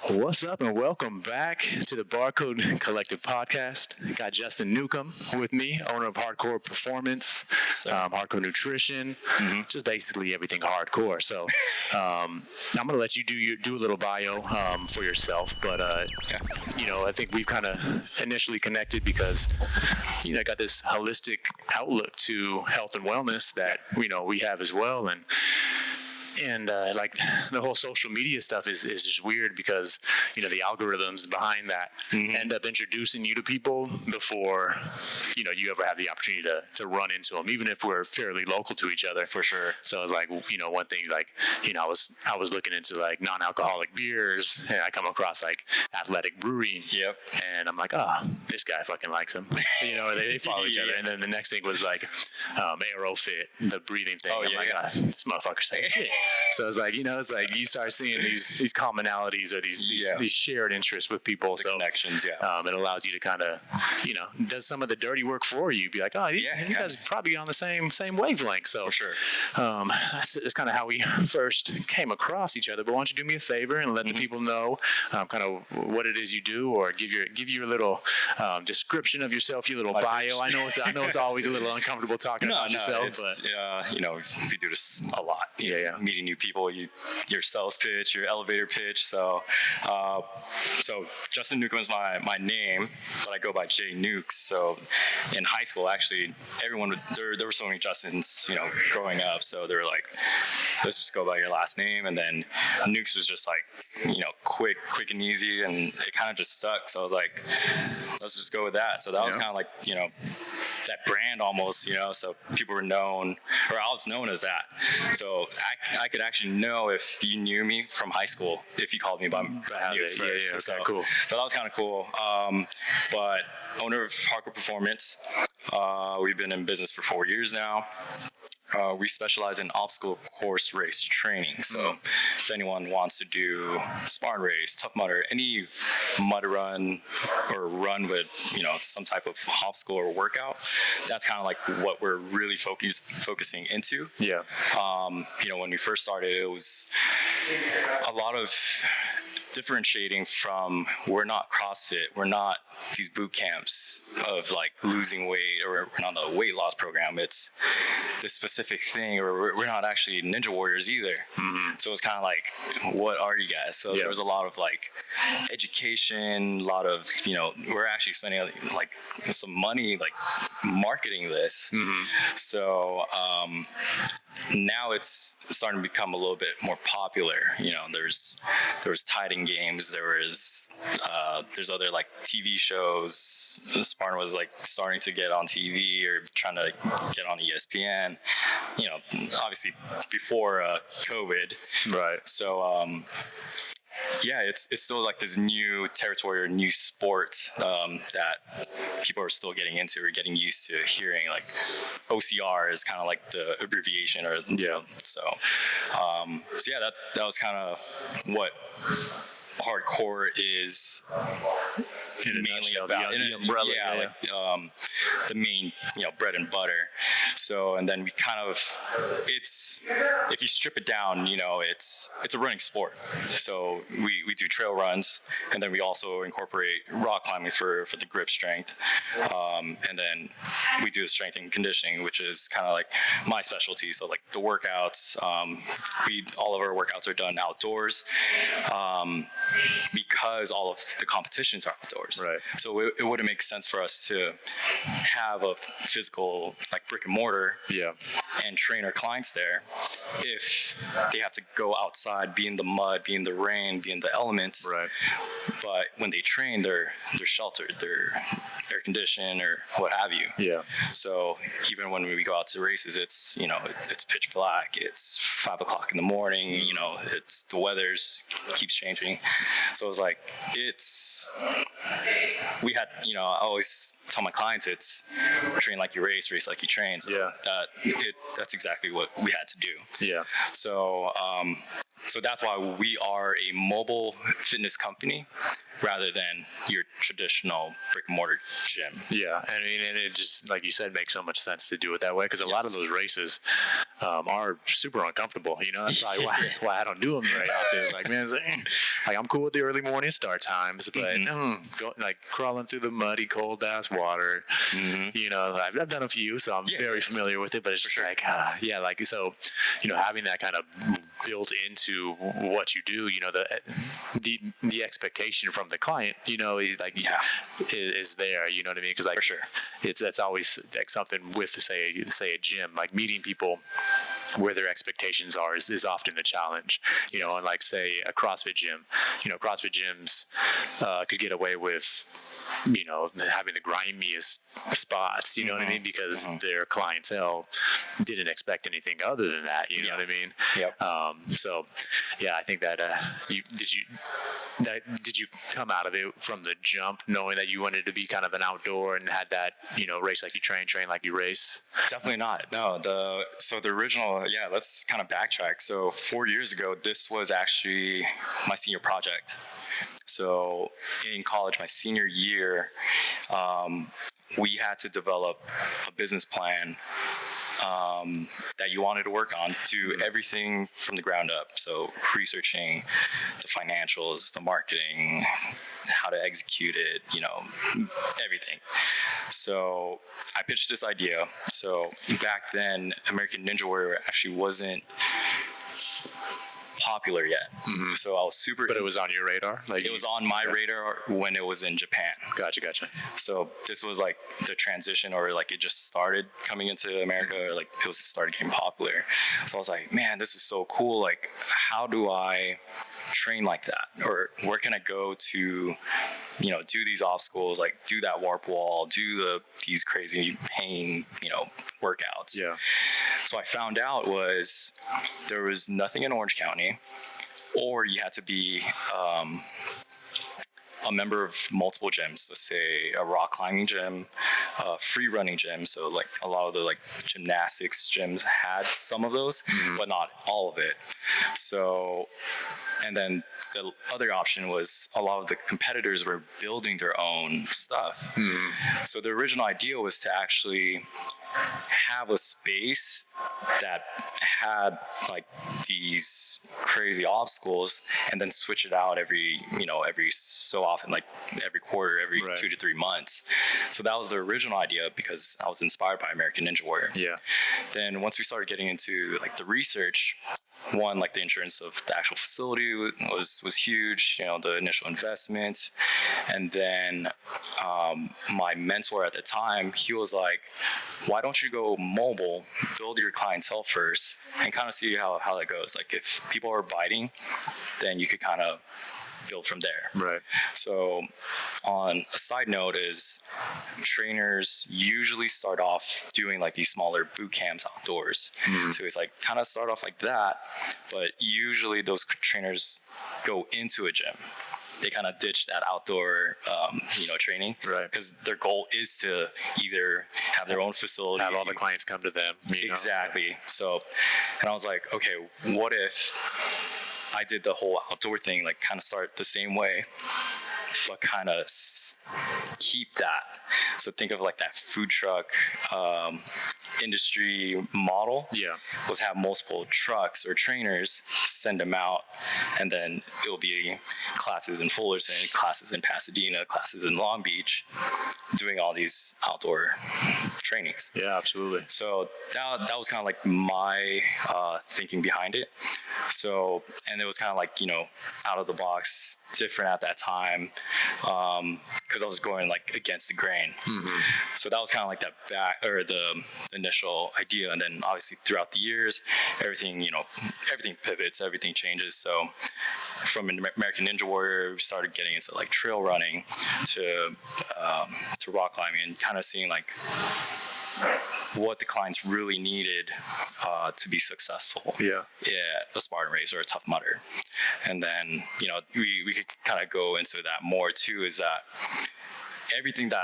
What's up and welcome back to the Bar C.O.D.E Collective Podcast. Got Justin Nucum with me, owner of Hardkour Performance, Hardkour Nutrition, just basically everything hardcore. So I'm going to let you do a little bio for yourself. But, I think we've kind of initially connected because, I got this holistic outlook to health and wellness that, we have as well. And like the whole social media stuff is just weird because, the algorithms behind that end up introducing you to people before, you ever have the opportunity to run into them, even if we're fairly local to each other. For sure. So it's like, one thing, like, I was looking into like non-alcoholic beers and I come across like Athletic Brewing. Yep. And I'm like, this guy fucking likes them. They follow each other. And then the next thing was like Aerofit, the breathing thing. I'm like, this motherfucker's saying shit. So it's like, you start seeing these commonalities or these shared interests with people. The connections, it allows you to kind of, does some of the dirty work for you. Be like, you guys probably on the same wavelength. So for sure. That's kind of how we first came across each other. But why don't you do me a favor and let the people know kind of what it is you do, or give your little description of yourself, your little bio. I know it's always a little uncomfortable talking about yourself, but we do this a lot. Meeting new people, your sales pitch, your elevator pitch. So Justin Nucum is my name, but I go by JNukes. So in high school, actually, everyone there were so many Justins, growing up. So they were like, let's just go by your last name. And then Nukes was just like, quick and easy, and it kind of just stuck. So I was like, let's just go with that. So that was kind of like, that brand almost, so people were known, or I was known as that. So I could actually know if you knew me from high school if you called me by Nukes first. Okay, so cool. So that was kind of cool. But owner of Hardkour Performance, we've been in business for 4 years now. We specialize in obstacle course race training. So if anyone wants to do Spartan race, Tough Mudder, any mud run or run with, some type of obstacle or workout, that's kind of like what we're really focusing into. Yeah. When we first started, it was a lot of differentiating from, we're not CrossFit, we're not these boot camps of like losing weight, or we're not a weight loss program. It's this specific thing, or we're not actually Ninja Warriors either. So it's kind of like, what are you guys? So there was a lot of like education, a lot of, we're actually spending like some money like marketing this. So now it's starting to become a little bit more popular. There was Tiding games, there's other like TV shows. Spartan was like starting to get on TV or trying to get on ESPN, obviously before COVID. Right. So it's still like this new territory or new sport that people are still getting into or getting used to hearing. Like OCR is kind of like the abbreviation, or So that was kind of what hardcore is mainly about. The umbrella, the main, bread and butter. So, and then we kind of, if you strip it down, it's a running sport. So we do trail runs, and then we also incorporate rock climbing for the grip strength. And then we do the strength and conditioning, which is kind of like my specialty. So like the workouts, all of our workouts are done outdoors, because all of the competitions are outdoors. Right. So it wouldn't make sense for us to have a physical like brick and mortar and train our clients there if they have to go outside, be in the mud, be in the rain, be in the elements. Right. But when they train, they're sheltered, they're air conditioned or what have you. Yeah. So even when we go out to races, it's it's pitch black, it's 5 o'clock in the morning, it's the weather's keeps changing. So it's like we had, I always tell my clients it's train like you race like you train. So that's exactly what we had to do. Yeah. So that's why we are a mobile fitness company rather than your traditional brick and mortar gym. Yeah, I mean, and it just, like you said, makes so much sense to do it that way, because a lot of those races are super uncomfortable. That's probably why I don't do them very often. It's like, man, like I'm cool with the early morning start times, but like crawling through the muddy, cold ass water. I've done a few, so I'm very familiar with it. But it's just like, so, having that kind of built into what you do, the expectation from the client, is there. You know what I mean? Because for sure, that's always like something with say a gym, like meeting people where their expectations are is often the challenge. And like say a CrossFit gym, CrossFit gyms could get away with having the grimiest spots, you know what I mean? Because their clientele didn't expect anything other than that, you know what I mean? Yep. So yeah, I think that did you come out of it from the jump knowing that you wanted to be kind of an outdoor and had that, race like you train like you race? Definitely not. No, the original, let's kind of backtrack. So 4 years ago, this was actually my senior project. So in college, my senior year, we had to develop a business plan that you wanted to work on, do everything from the ground up. So researching the financials, the marketing, how to execute it, everything. So I pitched this idea. So back then, American Ninja Warrior actually wasn't popular yet. So I was super... But it was on your radar? It was on my radar when it was in Japan. Gotcha. So this was like the transition, or like it just started coming into America, or like it started getting popular. So I was like, man, this is so cool. Like, how do I train like that? Or where can I go to, do these obstacles, like do that warp wall, do these crazy hanging, workouts. Yeah. So I found out there was nothing in Orange County, or you had to be a member of multiple gyms. So say a rock climbing gym, a free running gym. So like a lot of the gymnastics gyms had some of those, but not all of it. So, and then the other option was a lot of the competitors were building their own stuff. So the original idea was to actually have a space that had like these crazy obstacles, and then switch it out every so often, like every quarter, every 2 to 3 months. So that was the original idea, because I was inspired by American Ninja Warrior. Yeah. Then once we started getting into like the research, one, like the insurance of the actual facility was huge, the initial investment. And then my mentor at the time, he was like, why don't you go mobile, build your clientele first, and kind of see how that goes. Like if people are biting, then you could kind of build from there. Right. So on a side note is trainers usually start off doing like these smaller boot camps outdoors. So it's like kind of start off like that, but usually those trainers go into a gym. They kind of ditch that outdoor, training, right? Because their goal is to either have their own facility, have all the clients come to them. Exactly. So, and I was like, okay, what if I did the whole outdoor thing, like kind of start the same way, but kind of keep that. So think of like that food truck industry model. Yeah. Was have multiple trucks or trainers, send them out, and then it'll be classes in Fullerton, classes in Pasadena, classes in Long Beach, doing all these outdoor trainings. Yeah, absolutely. So that was kind of like my thinking behind it. So, and it was kind of like, out of the box, different at that time, because I was going like against the grain. So that was kind of like the initial idea. And then obviously throughout the years, everything pivots, everything changes. So from American Ninja Warrior, we started getting into like trail running to rock climbing, and kind of seeing like what the clients really needed to be successful. Yeah, a Spartan race or a Tough Mudder. And then we could kind of go into that more too, is that everything that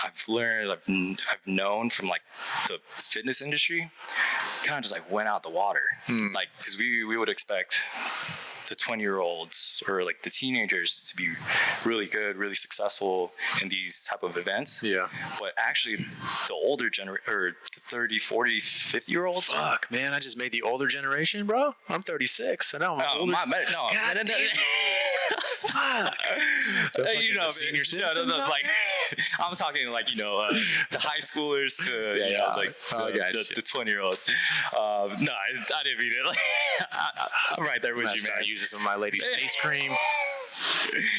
I've learned, I've known from like the fitness industry, kind of just like went out the water. Like, because we would expect the 20-year-olds or like the teenagers to be really good, really successful in these type of events. Yeah. But actually the older or 30, 40, 50-year-olds. Fuck, man, I just made the older generation, bro. I'm 36. I know I'm older. Fuck. You know, senior citizens. No, like I'm talking like, you know, the high schoolers to you know, like the 20-year-olds. No, I didn't mean it. Like, I'm right there with you, man. Using some of my lady's face cream.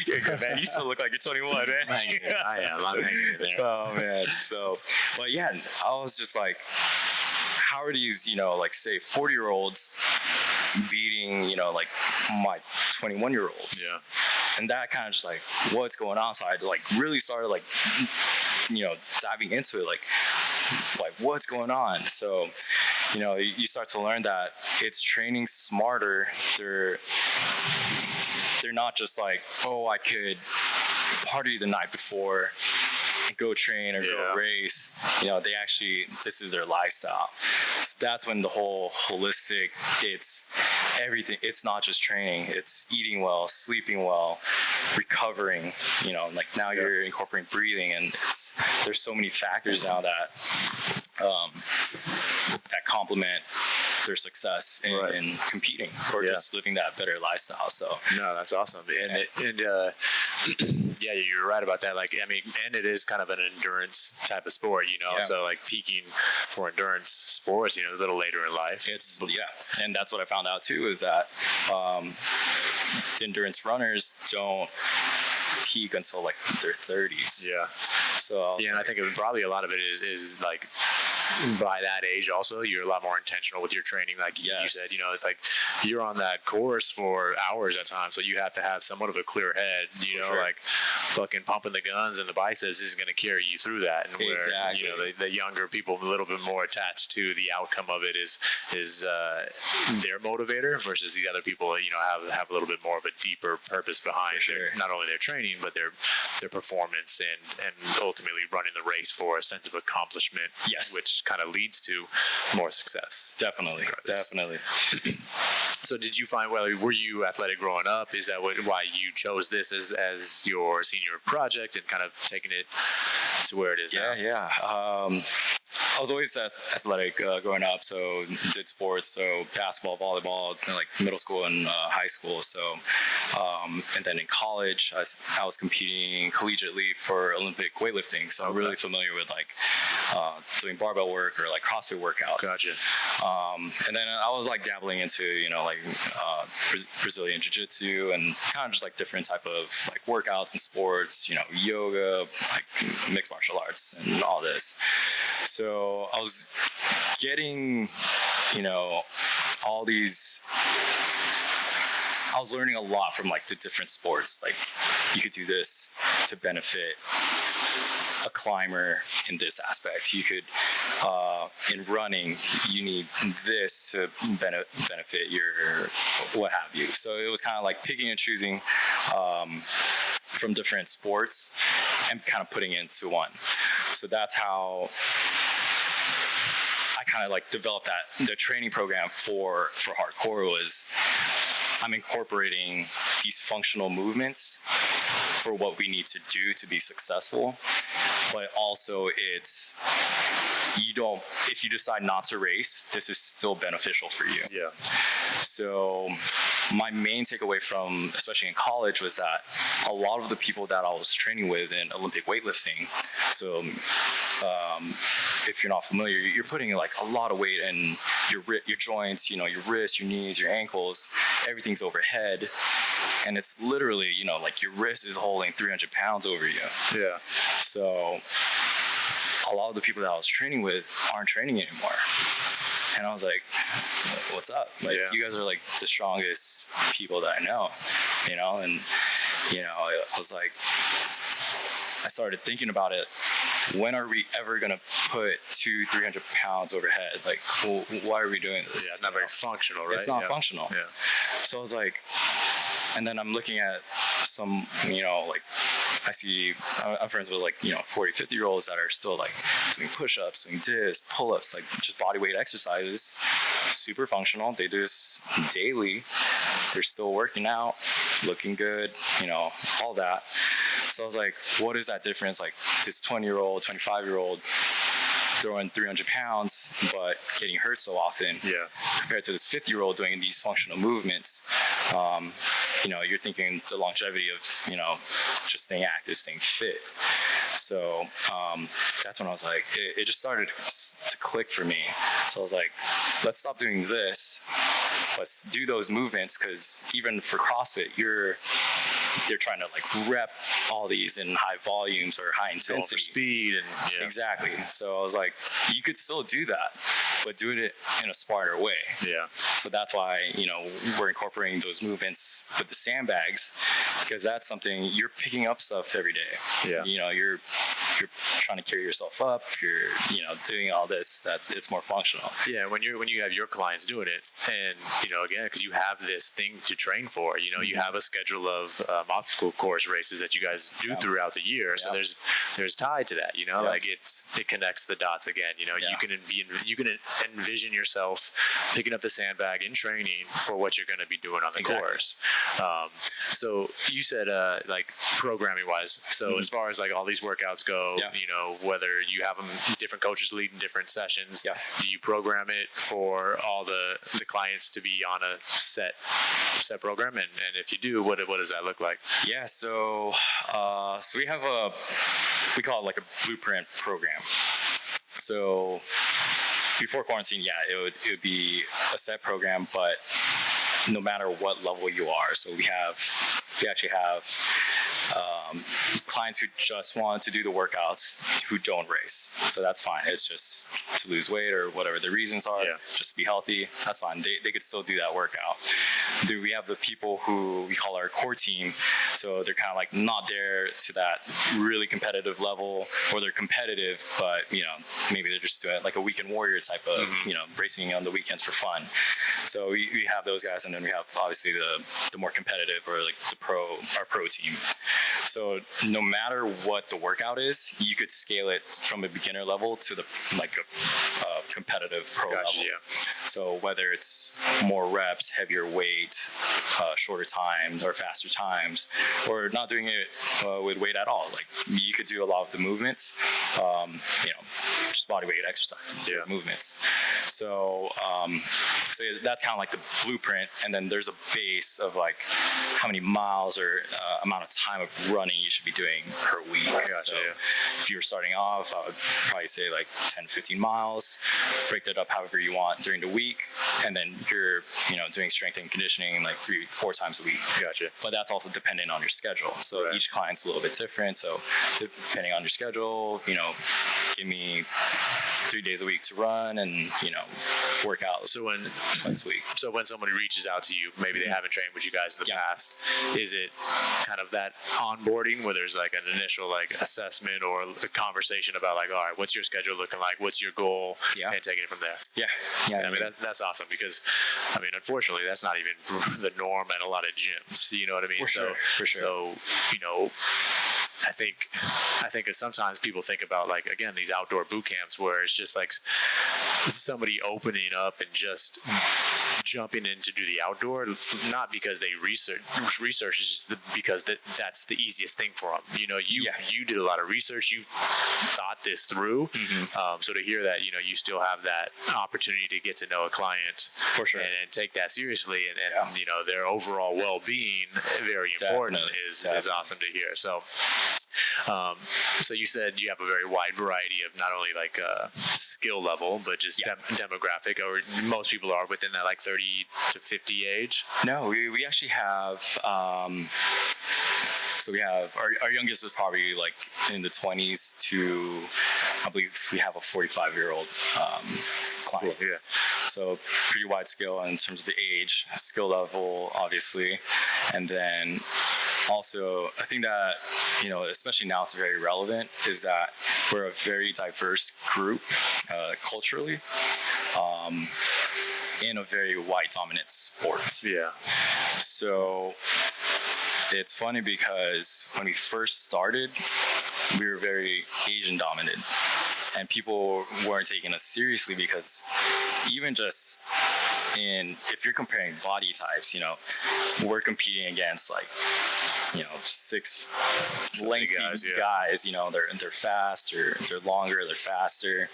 You're good, man. You still look like you're 21, man. I am. I'm hanging in there. Oh man. So, but yeah, I was just like, how are these, you know, like say 40-year-olds beating, you know, like my 21-year-olds? Yeah. And that kind of just like, what's going on? So I like really started like, you know, diving into it, like what's going on? So, you know, you start to learn that it's training smarter. They're not just like, oh, I could party the night before and go train or go race. You know, they actually, this is their lifestyle. So that's when the whole holistic, it's everything. It's not just training. It's eating well, sleeping well, recovering. You know, like now you're incorporating breathing, and there's so many factors now that that complement their success in competing or just living that better lifestyle. So no, that's awesome. And yeah, you're right about that. Like, I mean, and it is kind of an endurance type of sport, you know, so like peaking for endurance sports, you know, a little later in life. It's, and that's what I found out too, is that endurance runners don't peak until like their 30s. Yeah. So and I think probably a lot of it is like, by that age also, you're a lot more intentional with your training. Like you said, you know, it's like you're on that course for hours at times, so you have to have somewhat of a clear head, you know, like fucking pumping the guns and the biceps isn't going to carry you through that. And where, you know, the younger people a little bit more attached to the outcome of it is their motivator versus these other people, you know, have a little bit more of a deeper purpose behind not only their training, but their performance and ultimately running the race for a sense of accomplishment, which kind of leads to more success. Definitely. So did you find, were you athletic growing up? Is that why you chose this as your senior project and kind of taking it to where it is now? Yeah. I was always athletic growing up, so did sports, so basketball, volleyball, like middle school and high school. So, and then in college, I was competing collegiately for Olympic weightlifting. So I'm really familiar with like doing barbell work or like CrossFit workouts. Gotcha. And then I was like dabbling into, you know, like Brazilian jiu-jitsu and kind of just like different type of like workouts and sports, you know, yoga, like mixed martial arts and all this. So I was getting, you know, all these, I was learning a lot from like the different sports. Like you could do this to benefit a climber in this aspect. You could, in running, you need this to benefit your what have you. So it was kind of like picking and choosing from different sports and kind of putting it into one. So that's how I kind of like developed the training program for Hardkour was I'm incorporating these functional movements for what we need to do to be successful, but also it's if you decide not to race, this is still beneficial for you. Yeah. So my main takeaway from, especially in college, was that a lot of the people that I was training with in Olympic weightlifting, so if you're not familiar, you're putting like a lot of weight in your joints, you know, your wrists, your knees, your ankles, everything's overhead. And it's literally, you know, like your wrist is holding 300 pounds over you. Yeah. So a lot of the people that I was training with aren't training anymore. And I was like, what's up? Like, you guys are like the strongest people that I know, you know? And, you know, I was like, I started thinking about it. When are we ever going to put 200-300 pounds overhead? Like, well, why are we doing this? Yeah, it's not very functional, right? It's not functional. Yeah. So I was like, and then I'm looking at some, like I'm friends with 40, 50-year-olds that are still like doing push-ups, doing dips, pull-ups, like just body weight exercises, super functional. They do this daily. They're still working out, looking good, all that. So I was like, what is that difference? Like this 20-year-old, 25-year-old throwing 300 pounds, but getting hurt so often, compared to this 50-year-old doing these functional movements. You're thinking the longevity of, just staying active, staying fit. So that's when I was like, it just started to click for me. So I was like, let's stop doing this. Let's do those movements, because even for CrossFit, they're trying to like rep all these in high volumes or high intensity. Going for speed and Exactly. So I was like, you could still do that, but do it in a smarter way. Yeah. So that's why, we're incorporating those movements with the sandbags, because that's something you're picking up stuff every day. Yeah. You're trying to carry yourself up. You're, doing all this. It's more functional. Yeah. When you have your clients doing it, and again, because you have this thing to train for, you have a schedule of obstacle course races that you guys do throughout the year. So there's tied to that. Like it connects the dots again. You can envision yourself picking up the sandbag in training for what you're going to be doing on the course. So you said like programming wise. So as far as like all these workouts go, whether you have them different coaches leading different sessions, do you program it for all the clients to be on a set program? And if you do, what does that look like? Yeah. So we have we call it like a blueprint program. So before quarantine, it would be a set program, but no matter what level you are. So we actually have clients who just want to do the workouts who don't race. So that's fine. It's just to lose weight or whatever the reasons are, just to be healthy. That's fine. They could still do that workout. Then we have the people who we call our core team. So they're kind of like not there to that really competitive level, or they're competitive, but maybe they're just doing like a weekend warrior type of, racing on the weekends for fun. So we have those guys, and then we have obviously the more competitive, or like our pro team. So no matter what the workout is, you could scale it from a beginner level to the like a competitive pro level. Yeah. So whether it's more reps, heavier weight, shorter times or faster times, or not doing it with weight at all, like you could do a lot of the movements, just body weight exercises, movements. So that's kind of like the blueprint, and then there's a base of like how many miles or amount of time of running you should be doing per week. So if you're starting off, I would probably say like 10 to 15 miles, break that up however you want during the week, and then you're doing strength and conditioning like 3-4 times a week. Gotcha. But that's also dependent on your schedule. So each client's a little bit different. So depending on your schedule, give me 3 days a week to run and work out. So when somebody reaches out to you, maybe they haven't trained with you guys in the past, is it kind of that onboarding where there's like an initial like assessment or a conversation about like, all right, what's your schedule looking like? What's your goal? And taking it from there. I mean, that's awesome, because unfortunately that's not even the norm at a lot of gyms. You know what I mean? For sure. So, I think that sometimes people think about like, again, these outdoor boot camps where it's just like somebody opening up and just jumping in to do the outdoor, not because they research, it's just because that's the easiest thing for them. You did a lot of research, you thought this through. So to hear that, you still have that opportunity to get to know a client for sure, and take that seriously, and their overall well-being, very important, is awesome to hear. So you said you have a very wide variety of not only like skill level, but just demographic, or most people are within that like 30 to 50 age? No, we actually have, so we have, our youngest is probably like in the 20s to, I believe we have a 45-year-old client. Cool, So pretty wide scale in terms of the age, skill level, obviously. And then also, I think that, especially now it's very relevant, is that we're a very diverse group culturally, in a very white dominant sport. Yeah. So it's funny because when we first started, we were very Asian dominated, and people weren't taking us seriously because even just if you're comparing body types, we're competing against like, 6 lengthy guys, they're fast, they're longer, they're faster.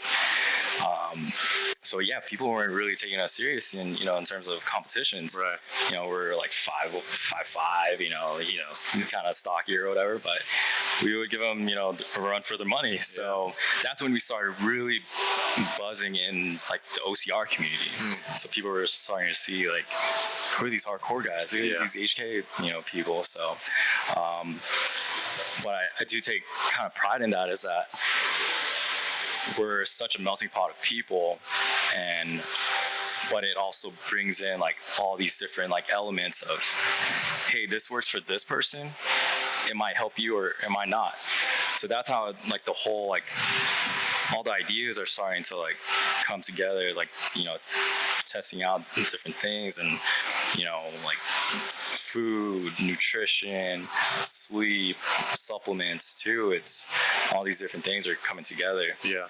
So yeah, people weren't really taking us serious in terms of competitions. Right. We're like 5'5", kind of stocky or whatever, but we would give them, a run for their money. So that's when we started really buzzing in like the OCR community. So people were starting to see like, who are these hardcore guys? Who are these HK, people? So, what I do take kind of pride in that is that we're such a melting pot of people, but it also brings in like all these different like elements of, hey, this works for this person, it might help you or it might not. So that's how like the whole like all the ideas are starting to like come together, like testing out different things, and like food, nutrition, sleep, supplements too. It's all these different things are coming together. Yeah.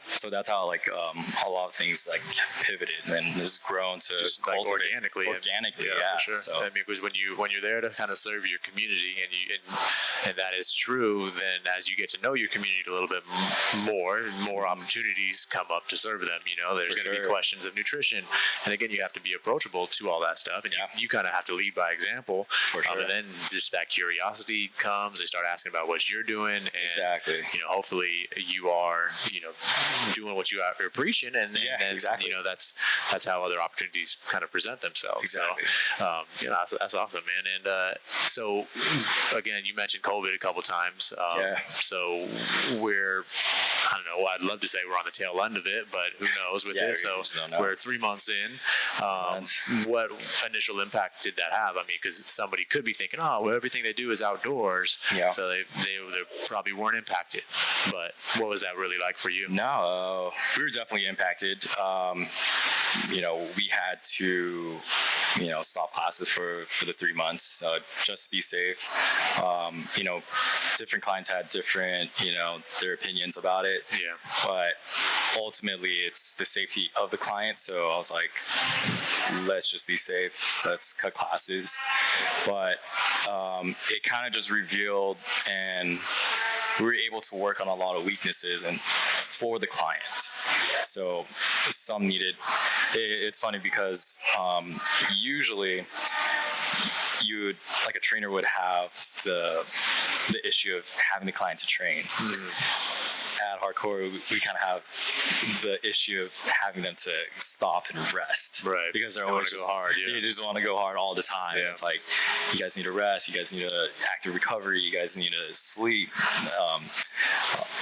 So that's how like a lot of things like pivoted and has grown to just cultivate like organically. Yeah, for sure. So I mean, because when you're there to kind of serve your community, and that is true, then as you get to know your community a little bit more opportunities come up to serve them. There's going to be questions of nutrition, and again, you have to be approachable to all that stuff, and you kind of have to lead by example. For sure. And then just that curiosity comes. They start asking about what you're doing, and exactly. Hopefully you are doing what you're preaching, and exactly. That's how other opportunities kind of present themselves. Exactly. So that's awesome, man. And so again, you mentioned COVID a couple times. So I don't know, I'd love to say we're on the tail end of it, but who knows with this. So we're 3 months in. What initial impact did that have? I mean, because somebody could be thinking, oh, well, everything they do is outdoors. Yeah. So they probably weren't impacted. But what was that really like for you? No, we were definitely impacted. We had to, stop classes for the 3 months, just to be safe. Different clients had different, their opinions about it. Yeah. But ultimately, it's the safety of the client. So I was like, let's just be safe. Let's cut classes. But it kind of just revealed, and we were able to work on a lot of weaknesses and for the client. So some needed. It's funny because usually a trainer would have the issue of having the client to train. At Hardkour, we kind of have the issue of having them to stop and rest. Right. Because they're always go hard. Yeah. They just want to go hard all the time. Yeah. It's like, you guys need to rest. You guys need to active recovery. You guys need to sleep.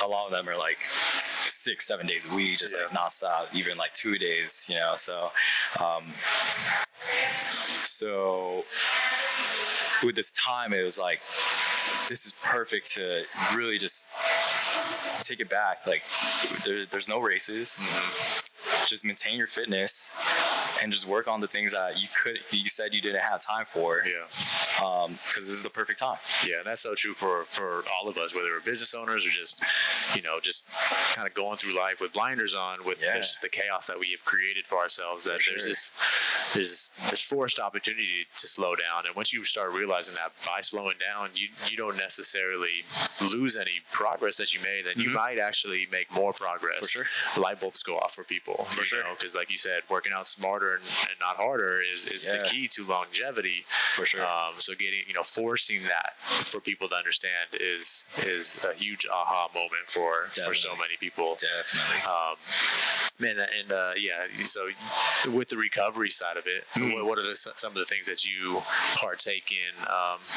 A lot of them are like 6-7 days a week, just like nonstop, even like 2 days, so with this time, it was like, this is perfect to really just take it back. Like, there's no races. Just maintain your fitness and just work on the things that you said you didn't have time for. Yeah. Because this is the perfect time. Yeah, and that's so true for all of us, whether we're business owners or just kind of going through life with blinders on, with just the chaos that we have created for ourselves. That there's forced opportunity to slow down, and once you start realizing that by slowing down, you don't necessarily lose any progress that you made. Then you might actually make more progress. For sure. Light bulbs go off for people. For sure. Because like you said, working out smarter and not harder is the key to longevity. For sure. So getting, forcing that for people to understand is a huge aha moment for so many people. Definitely. So with the recovery side of it, what are some of the things that you partake in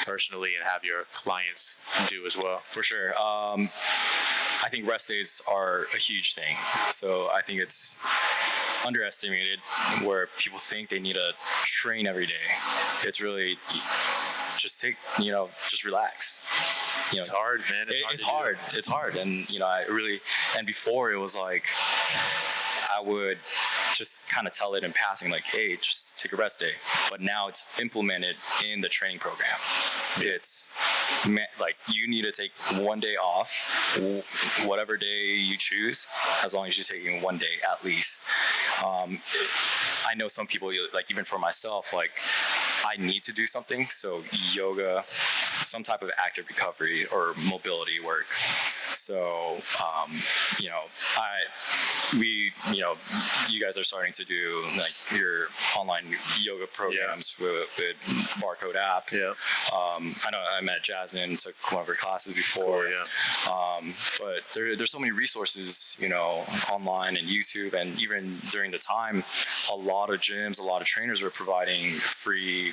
personally and have your clients do as well? For sure. I think rest days are a huge thing. So I think it's underestimated where people think they need to train every day. It's really just just relax. It's hard, man. It's hard. And, and before it was like, I would just kind of tell it in passing, like, hey, just take a rest day. But now it's implemented in the training program. It's like you need to take one day off, whatever day you choose, as long as you're taking one day at least. I know some people, like even for myself, like I need to do something. So yoga, some type of active recovery or mobility work. So, you guys are starting to do like your online yoga programs with Bar C.O.D.E app. Yeah. I know I met Jasmine, took one of her classes before. Cool, But there's so many resources, online and YouTube, and even during the time, a lot of gyms, a lot of trainers were providing free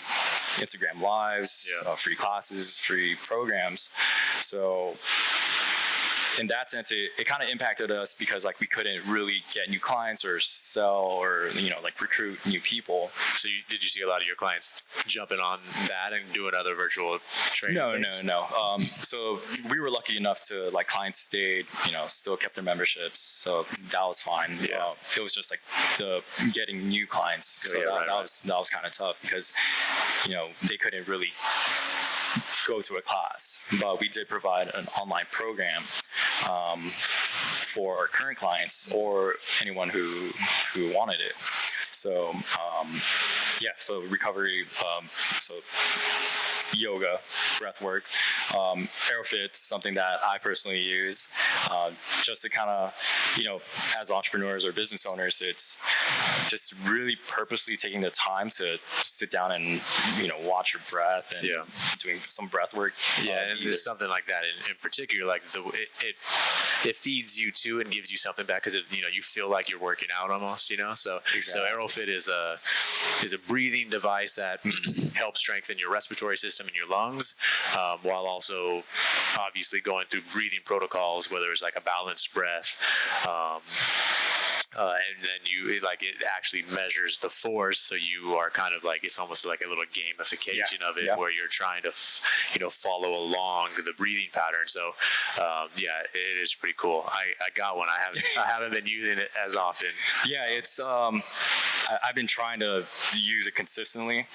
Instagram lives, free classes, free programs. So in that sense, it kind of impacted us because like we couldn't really get new clients or sell or like recruit new people. So did you see a lot of your clients jumping on that and doing other virtual training? No. So we were lucky enough to like clients stayed, still kept their memberships, so that was fine. It was just like the getting new clients. So that was kind of tough because they couldn't really go to a class, but we did provide an online program for our current clients or anyone who wanted it. So so recovery, so yoga, breathwork, AeroFit's something that I personally use, just to kind of, as entrepreneurs or business owners, it's just really purposely taking the time to sit down and, watch your breath and doing some breath work. And there's something like that in particular, like it feeds you too and gives you something back because you feel like you're working out almost, so exactly. So AeroFit is a breathing device that helps strengthen your respiratory system in your lungs, while also obviously going through breathing protocols, whether it's like a balanced breath, and then it actually measures the force, so you are kind of like, it's almost like a little gamification of it, where you're trying to follow along the breathing pattern. So it is pretty cool. I got one. I haven't been using it as often. It's I've been trying to use it consistently,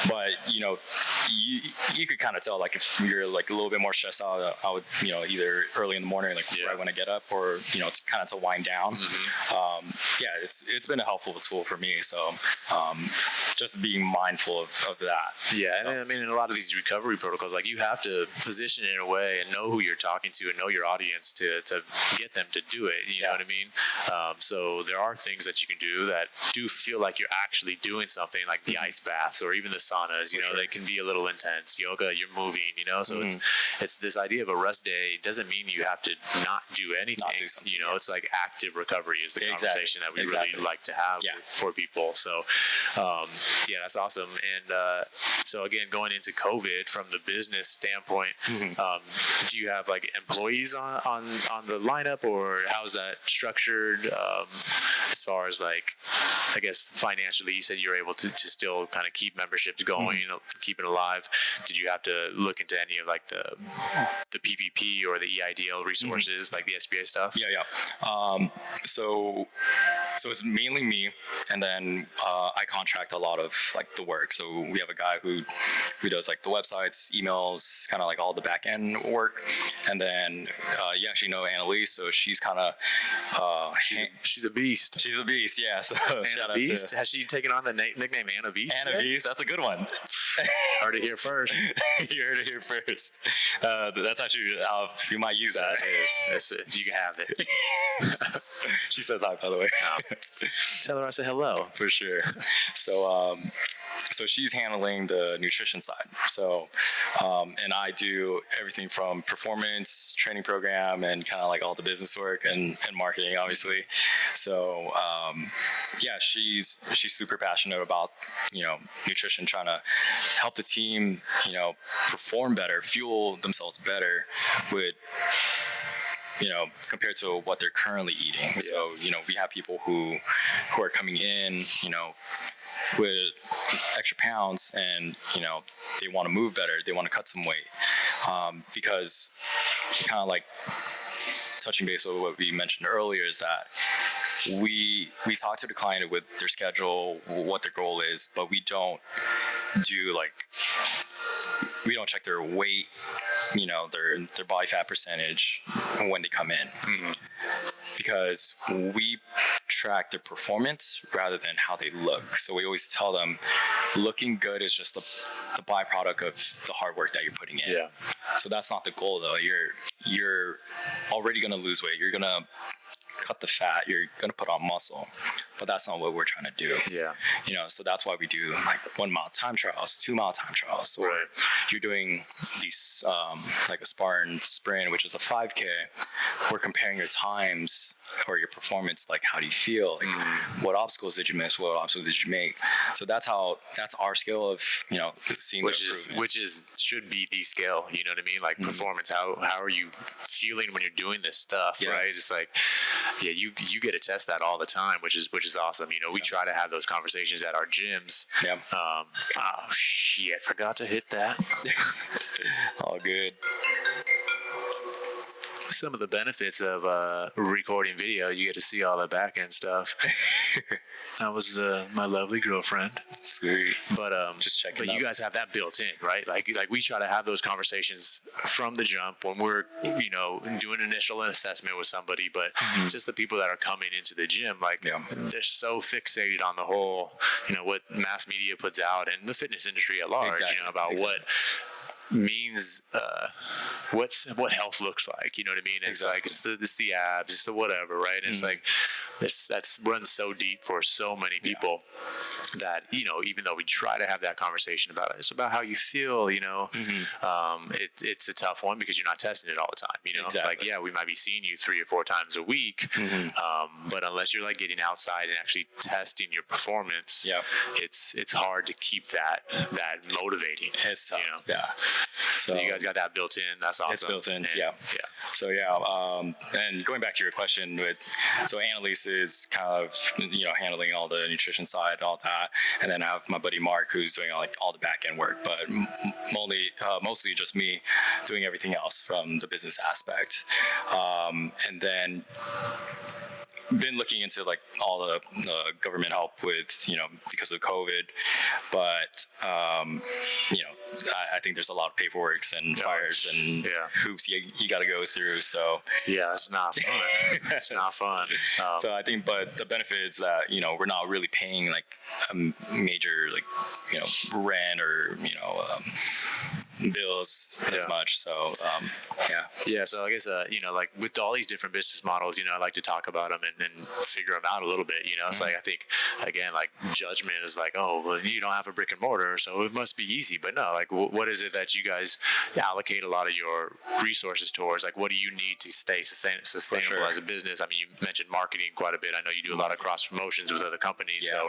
but you could kind of tell, like if you're like a little bit more stressed out, I would either early in the morning, like right when I get up, or it's kind of to wind down. It's been a helpful tool for me. So just being mindful of that. And I mean, in a lot of these recovery protocols, like you have to position it in a way and know who you're talking to and know your audience to get them to do it. You know what I mean? So there are things that you can do that do feel like you're actually doing something, like the ice baths or even the saunas. They can be a little intense. Yoga, you're moving. So it's this idea of a rest day doesn't mean you have to not do anything. It's like active recovery is the conversation that we really like to have for people. So that's awesome. And so again, going into COVID from the business standpoint, do you have like employees on the lineup, or how's that structured as far as like, I guess financially? You said you're able to still kind of keep memberships going, keep it alive. Did you have to look into any of like the PPP or the EIDL resources, like the SBA stuff? So it's mainly me, and then I contract a lot of like the work. So we have a guy who does like the websites, emails, kind of like all the back end work, and then you actually know Annalise, so she's kind of she's a beast. She's a beast, yeah. So Anna Beast. Has she taken on the nickname Anna Beast? Anna Beast, that's a good one. Heard it here first. You heard it here first. That's actually you might use that. That's it. You can have it. She says hi, by the way. Tell her I said hello. For sure. So she's handling the nutrition side. So, and I do everything from performance training program and kind of like all the business work and marketing, obviously. So, she's super passionate about, nutrition, trying to help the team, perform better, fuel themselves better with, compared to what they're currently eating. Yeah. So, we have people who are coming in, with extra pounds and, they want to move better. They want to cut some weight. Because kind of like touching base on what we mentioned earlier is that we talk to the client with their schedule, what their goal is, but we don't do like we don't check their weight, their body fat percentage when they come in, because we track their performance rather than how they look. So we always tell them, looking good is just the byproduct of the hard work that you're putting in. Yeah. So that's not the goal, though. You're already going to lose weight. You're going to cut the fat. You're going to put on muscle. But that's not what we're trying to do. Yeah. So that's why we do like 1 mile time trials, 2 mile time trials, or you're doing these like a Spartan sprint, which is a 5K. We're comparing your times or your performance, like how do you feel? Like what obstacles did you miss? What obstacles did you make? So that's our skill of seeing which should be the skill. You know what I mean? Like performance. How are you feeling when you're doing this stuff? Yes. Right? It's like, yeah, you get to test that all the time, which is awesome. We try to have those conversations at our gyms. Yeah. Oh shit! Forgot to hit that. All good. Some of the benefits of recording video, you get to see all the back end stuff. That was my lovely girlfriend. Sweet. But just checking. But you guys have that built in, right? Like we try to have those conversations from the jump when we're doing initial assessment with somebody. But just the people that are coming into the gym, like they're so fixated on the whole, what mass media puts out and the fitness industry at large, about what means what health looks like. You know what I mean? It's like it's the abs, it's the whatever, right? And it's like that's runs so deep for so many people that even though we try to have that conversation about it, it's about how you feel. It's a tough one because you're not testing it all the time. Like we might be seeing you 3 or 4 times a week, but unless you're like getting outside and actually testing your performance, it's hard to keep that motivating. It's tough. So you guys got that built in. That's awesome. It's built in. Yeah. So and going back to your question, so Annalise is kind of handling all the nutrition side and all that, and then I have my buddy Mark who's doing all the back end work, but mostly just me doing everything else from the business aspect, and then been looking into like all the government help with because of COVID, but I think there's a lot of paperwork and fires and hoops you got to go through. So it's not fun. It's not fun. So I think, but the benefit is that we're not really paying like a major rent or bills as much. So so I guess like with all these different business models, I like to talk about them and figure them out a little bit. It's like I think again, like judgment is like, oh well, you don't have a brick and mortar, so it must be easy. But no, like what is it that you guys allocate a lot of your resources towards? Like what do you need to stay sustainable as a business? I mean, you mentioned marketing quite a bit. I know you do a lot of cross promotions with other companies. So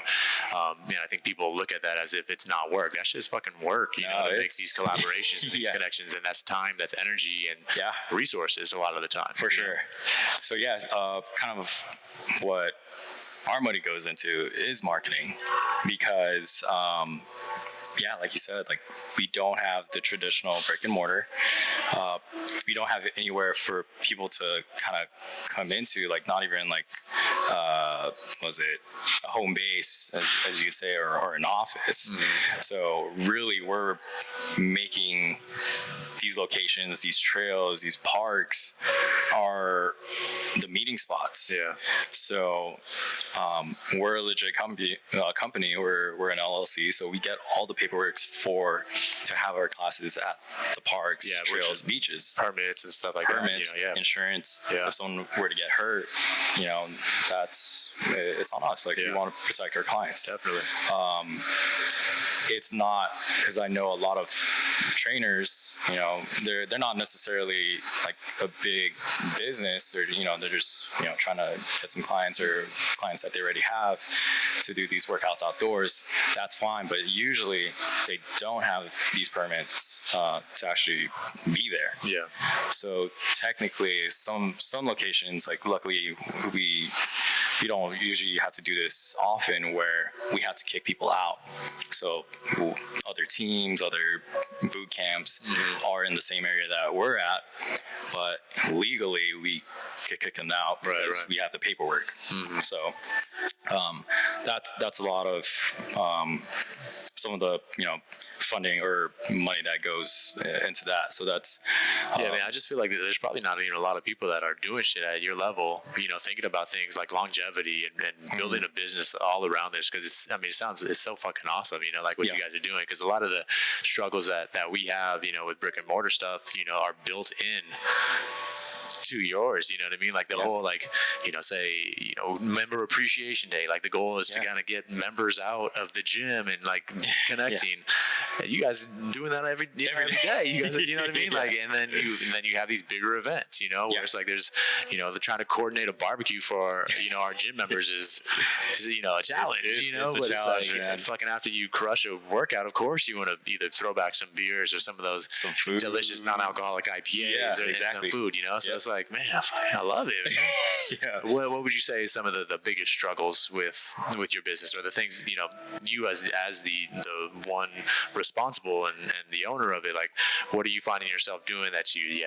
I think people look at that as if it's not work. That's just fucking work, to make these collaborations and these connections, and that's time, that's energy, and resources a lot of the time. For sure. So kind of what our money goes into is marketing, because like you said, like we don't have the traditional brick and mortar. We don't have anywhere for people to kind of come into, like not even like a home base, as you could say, or an office. So really we're making these locations, these trails, these parks are the meeting spots. So we're a legit company. We're an LLC, so we get all the paperwork to have our classes at the parks, trails, beaches, permits and stuff like that. Insurance. If someone were to get hurt, it's on us. Like we want to protect our clients. Definitely. It's not, because I know a lot of trainers, they're not necessarily like a big business. They're just trying to get some clients or clients that they already have to do these workouts outdoors. That's fine, but usually they don't have these permits to actually be there. So technically, some locations, like luckily we don't usually have to do this often, where we have to kick people out. So other teams, other boot camps are in the same area that we're at, but legally we could kick them out because we have the paperwork. So that's a lot of some of the funding or money that goes into that. So that's yeah, man. I just feel like there's probably not even a lot of people that are doing shit at your level, thinking about things like longevity and building a business all around this, because it's so fucking awesome, like what you guys are doing, because a lot of the struggles that we have, with brick and mortar stuff, are built in to yours, you know what I mean? Like the whole, say, member appreciation day, like the goal is to kind of get members out of the gym and like connecting. You guys doing that every day. You guys, you know what I mean? Like, and then you have these bigger events, where it's like there's, they're trying to coordinate a barbecue for, our gym members is a challenge, but it's like, it's fucking after you crush a workout, of course you want to either throw back some beers or some of those food, delicious non-alcoholic IPAs or some food, so it's like, man, I love it, man. What would you say is some of the biggest struggles with your business, or the things, you as the one responsible and the owner of it, like what are you finding yourself doing that you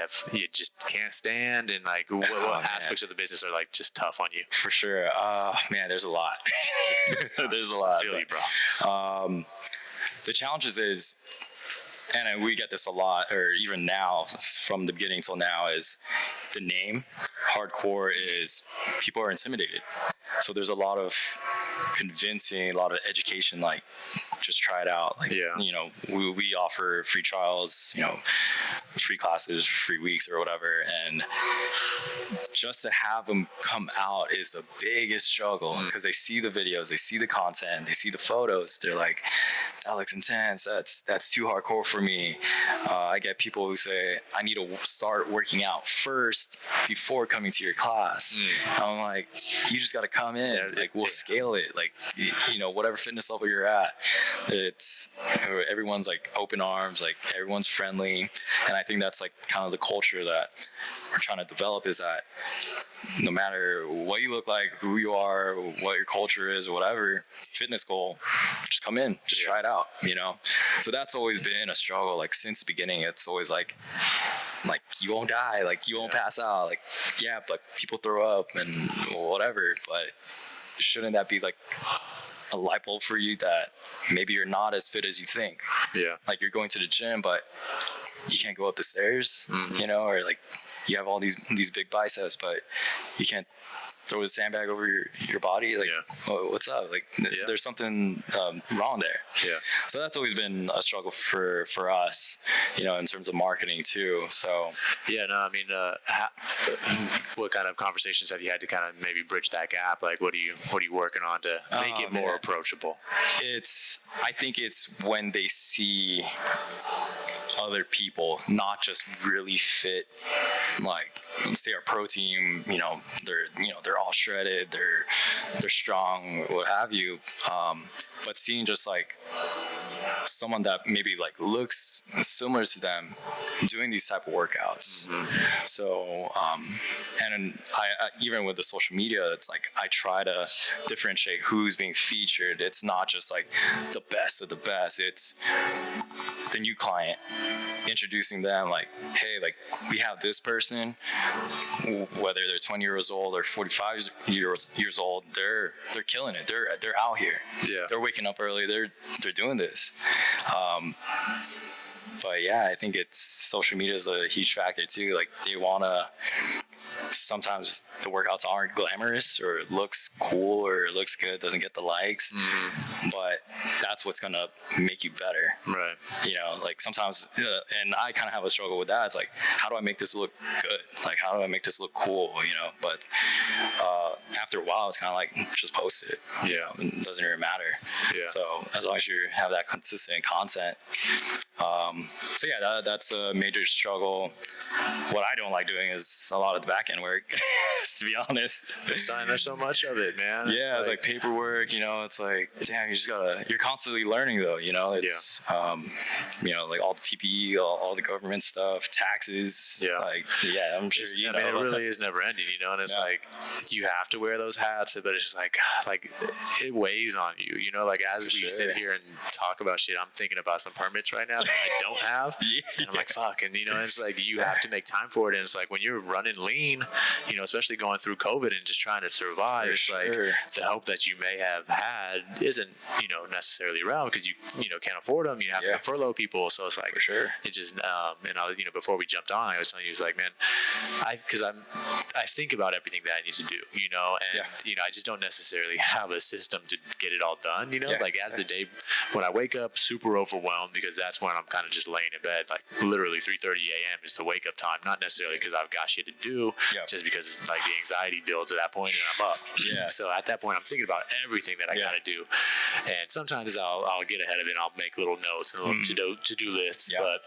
just can't stand, and like what aspects of the business are like just tough on you? For sure. Man, there's a lot. There's a lot. I feel you, bro. The challenges is, and we get this a lot, or even now, from the beginning till now, is the name Hardkour is people are intimidated. So there's a lot of convincing, a lot of education, like just try it out. Like, we offer free trials, free classes, free weeks or whatever. And just to have them come out is the biggest struggle, because they see the videos, they see the content, they see the photos. They're like, that looks intense. That's too hardcore for me. I get people who say, I need to start working out first before coming to your class. I'm like, you just got to come in. Like, we'll scale it. Like, whatever fitness level you're at, everyone's like open arms, like everyone's friendly. And I think that's like kind of the culture that we're trying to develop, is that no matter what you look like, who you are, what your culture is, or whatever fitness goal, just come in, just try it out, So that's always been a struggle. Like since the beginning, it's always like you won't die, like you won't pass out, like people throw up and whatever, but shouldn't that be like a light bulb for you that maybe you're not as fit as you think? Like you're going to the gym, but you can't go up the stairs, or like you have all these big biceps, but you can't throw a sandbag over your body. Like, what's up? Like, there's something wrong there. So that's always been a struggle for us, in terms of marketing too. So what kind of conversations have you had to kind of maybe bridge that gap? Like, what are you working on to make it more approachable? I think it's when they see other people, not just really fit, like say our pro team, they're all shredded, they're strong, what have you, but seeing just like someone that maybe like looks similar to them doing these type of workouts. So and I even with the social media, it's like I try to differentiate who's being featured. It's not just like the best of the best, it's the new client, introducing them like, hey, like we have this person, whether they're 20 years old or 45 years old, they're killing it. They're out here. They're waking up early. They're doing this. But I think it's social media is a huge factor too. Like they wanna. Sometimes the workouts aren't glamorous, or it looks cool, or it looks good, doesn't get the likes, but that's what's gonna make you better, right? Like sometimes, and I kind of have a struggle with that. It's like, how do I make this look good? Like, how do I make this look cool? But after a while, it's kind of like, just post it. It doesn't really matter. So as long as you have that consistent content. That's a major struggle. What I don't like doing is a lot of the back end work, to be honest. There's so much of it, man. It's like paperwork, it's like, damn, you're constantly learning though, it's, like all the PPE, all the government stuff, taxes. I'm sure, it really is never ending, and it's like, you have to wear those hats, but it's just like it weighs on you, like as we sit here and talk about shit, I'm thinking about some permits right now that I don't have. And I'm like, fuck. And, it's like, you have to make time for it. And it's like, when you're running lean, especially especially going through COVID and just trying to survive. It's like the help that you may have had isn't, necessarily around because you can't afford them. You have to furlough people. So it's like, it just, and I was, before we jumped on, I was telling you, like, man, I think about everything that I need to do, and, I just don't necessarily have a system to get it all done, like as the day, when I wake up super overwhelmed, because that's when I'm kind of just laying in bed, like literally 3:30 a.m. is the wake up time, not necessarily because I've got shit to do, just because like the anxiety builds at that point and I'm up. So at that point, I'm thinking about everything that I got to do. And sometimes I'll get ahead of it and I'll make little notes and little to-do lists, but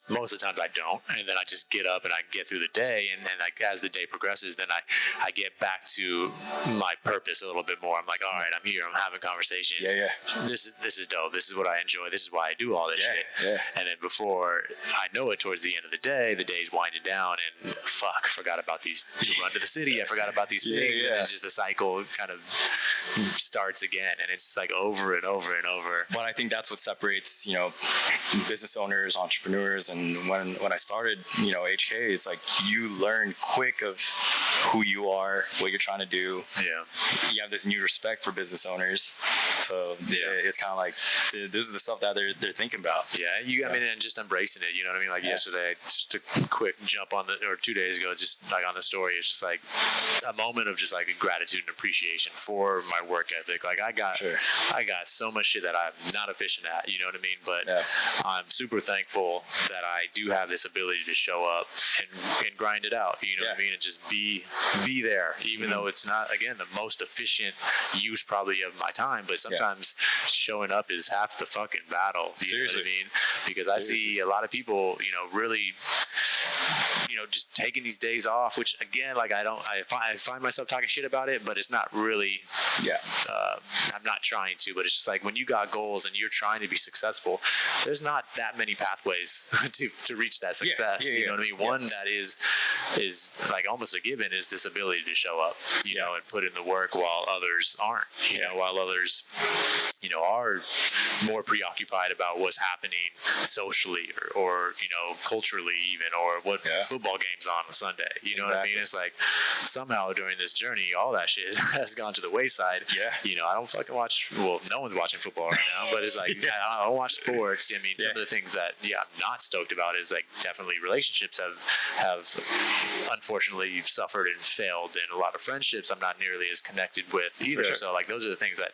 most of the times I don't. And then I just get up and I get through the day. And then like as the day progresses, then I get back to my purpose a little bit more. I'm like, all right, I'm here. I'm having conversations. This is dope. This is what I enjoy. This is why I do all this shit. And then before I know it, towards the end of the day's winding down and forgot about these run to the city. I forgot about these things. And it's just the cycle kind of starts again. And it's just like over and over and over. But I think that's what separates, business owners, entrepreneurs. And when I started, HK, it's like you learn quick of who you are, what you're trying to do. You have this new respect for business owners. So it's kind of like, this is the stuff that they're thinking about. I mean, and just embracing it, you know what I mean? Like yesterday, just a quick jump on or 2 days ago, just like on the story, it's just like a moment of just like gratitude and appreciation for my work ethic. Like I got so much shit that I'm not efficient at, you know what I mean? But I'm super thankful that I do have this ability to show up and grind it out, you know what I mean? And just be there, even though it's not, again, the most efficient use probably of my time, but sometimes showing up is half the fucking battle. You know what I mean? Because I see a lot of people, really, just taking these days off, which again, like I find myself talking shit about it, but it's not really, I'm not trying to, but it's just like when you got goals and you're trying to be successful, there's not that many pathways to reach that success. You know what I mean? One that is like almost a given is this ability to show up, you know, and put in the work while others aren't, you know, while others, are more preoccupied about what's happening socially or culturally even, or what football game's on Sunday. You know what I mean? It's like somehow during this journey, all that shit has gone to the wayside. I don't fucking watch, well, no one's watching football right now, but it's like, I don't watch sports. I mean, some of the things that, I'm not stoked about is like definitely relationships have unfortunately suffered and failed, and a lot of friendships I'm not nearly as connected with either. So like those are the things that,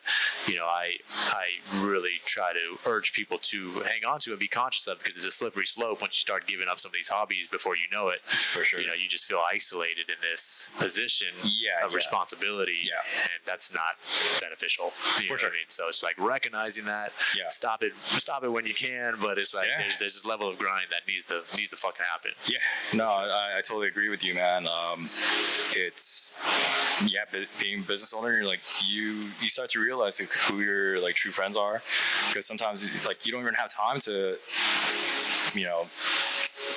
I really try to urge people to hang on to and be conscious of, because it's a slippery slope once you start giving up some of these hobbies before you know it. For sure. You just feel isolated in this position of responsibility, and that's not beneficial. You know what I mean? So it's like recognizing that, stop it when you can, but it's like there's this level of grind that needs to fucking happen. No, I totally agree with you, man. It's being a business owner, like you start to realize like who your like true friends are, because sometimes like you don't even have time to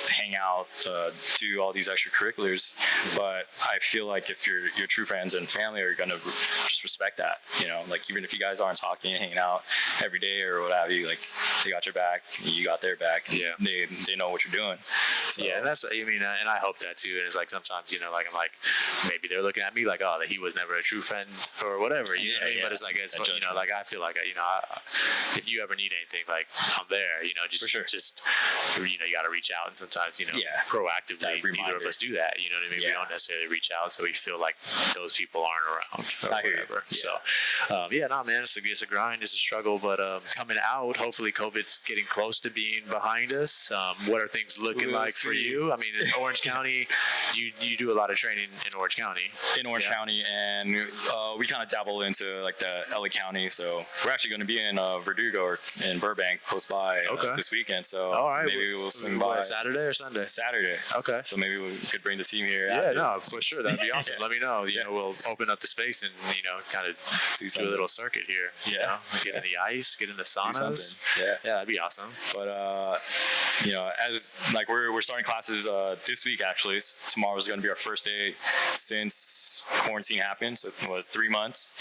hang out, do all these extracurriculars. But I feel like if your true friends and family are gonna just respect that, like even if you guys aren't talking and hanging out every day or what have you, like they got your back, you got their back. They know what you're doing. So. And that's, and I hope that too. And it's like sometimes, like I'm like, maybe they're looking at me like, oh, that he was never a true friend or whatever. You know what I mean? But it's like, like I feel like, if you ever need anything, like I'm there. Just you got to reach out, and sometimes proactively neither of us do that. You know what I mean? We don't necessarily reach out, so we feel like those people aren't around or whatever. So man, it's a grind, it's a struggle, but coming out, hopefully COVID's getting close to being behind us. What are things looking like for you? I mean, in Orange County, you do a lot of training in Orange County. County, and we kind of dabble into like the LA County. So we're actually going to be in Verdugo or in Burbank, close by this weekend. So maybe we'll swing by. Saturday or Sunday? Saturday. Okay. So maybe we could bring the team here. For sure. That'd be awesome. Let me know. We'll open up the space and kind of do a little circuit here. Get in the ice, get in the saunas. That'd be awesome. But as like we're starting classes this week actually. So tomorrow's going to be our first day since quarantine happened. So 3 months.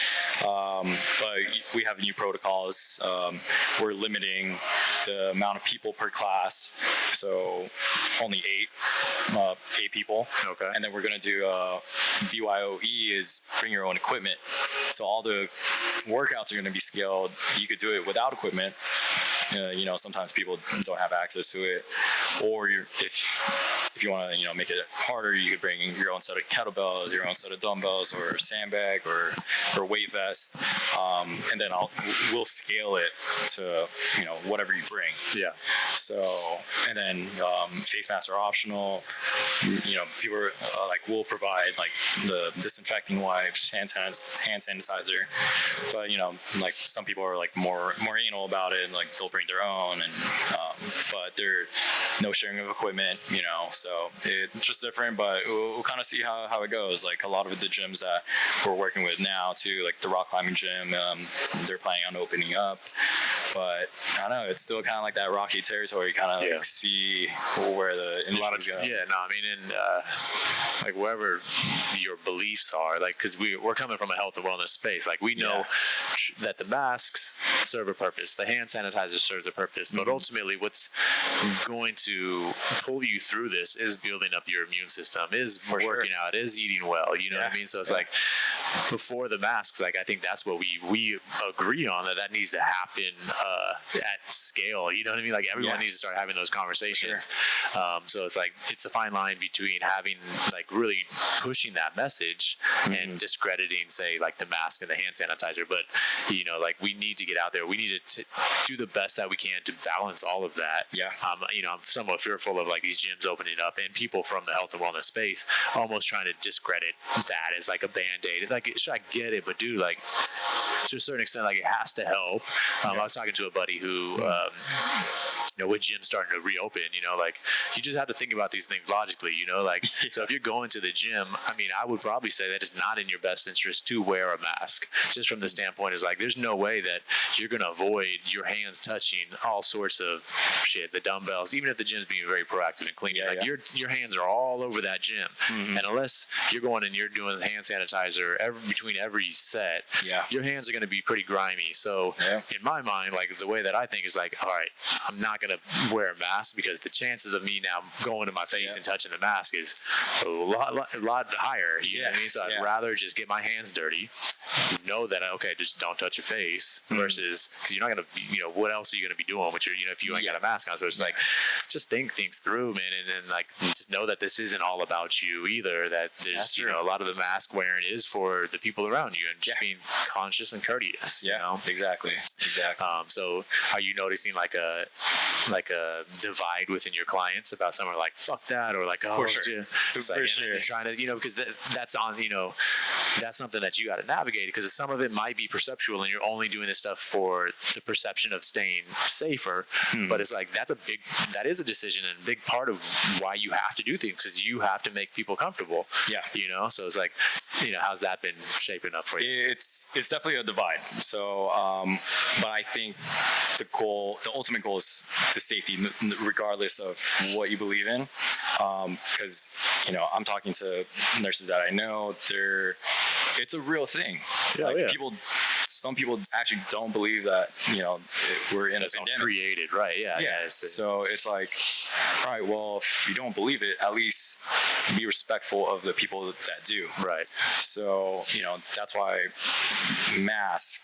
But we have new protocols. We're limiting the amount of people per class. So only eight people. Okay. And then we're going to do BYOE is bring your own equipment. So all the workouts are going to be scaled. You could do it without equipment. Sometimes people don't have access to it, or if you want to, make it harder, you could bring your own set of kettlebells, your own set of dumbbells, or sandbag, or weight vest, and then we'll scale it to whatever you bring. Yeah. So, and then face masks are optional. People are, we'll provide the disinfecting wipes, hand sanitizer, but some people are more anal about it, and they'll bring their own, and but there no sharing of equipment, so it's just different, but we'll kind of see how it goes. A lot of the gyms that we're working with now too, like the rock climbing gym, they're planning on opening up, but I don't know, it's still kind of like that rocky territory, kind of see where the industry's going. Yeah, no, I mean, in wherever your beliefs are, because we're coming from a health and wellness space, we know that the masks serve a purpose, the hand sanitizer serves a purpose, but ultimately what's going to pull you through this is building up your immune system, is working out, is eating well, you know what I mean? So it's before the masks, I think that's what we agree on, that needs to happen at scale, you know what I mean? Everyone needs to start having those conversations. So it's a fine line between having really pushing that message and discrediting, say, the mask and the hand sanitizer, but we need to get out there, we need to do the best that we can to balance all of that. I'm somewhat fearful of these gyms opening up and people from the health and wellness space almost trying to discredit that as a band-aid. I get it, but dude, to a certain extent, it has to help. I was talking to a buddy who with gyms starting to reopen, you just have to think about these things logically, so if you're going to the gym, I would probably say that it's not in your best interest to wear a mask, just from the standpoint is there's no way that you're going to avoid your hands touching all sorts of shit, the dumbbells, even if the gym's being very proactive and cleaning, your hands are all over that gym, and unless you're going and you're doing hand sanitizer between every set, your hands are going to be pretty grimy. So in my mind, the way that I think is all right, I'm not going to wear a mask because the chances of me now going to my face and touching the mask is a lot higher. You know what I mean? So I'd rather just get my hands dirty, know that just don't touch your face, versus because you're not going to, what else are you going to be doing with your, if you ain't got a mask on? So it's just think things through, man, and then just know that this isn't all about you either. That there's a lot of the mask wearing is for the people around you, and just being conscious and courteous. Exactly. So are you noticing a divide within your clients about someone fuck that, or for sure, you're trying to because that's on that's something that you got to navigate, because some of it might be perceptual and you're only doing this stuff for the perception of staying safer, but it's that is a decision and a big part of why you have to do things, because you have to make people comfortable. So it's how's that been shaping up for you? It's definitely a divide. So but I think the ultimate goal is the safety, regardless of what you believe in, because I'm talking to nurses that I know, it's a real thing. Some people actually don't believe that we're in a pandemic. Created, right? So it's all right, well, if you don't believe it, at least be respectful of the people that do. Right. So that's why mask,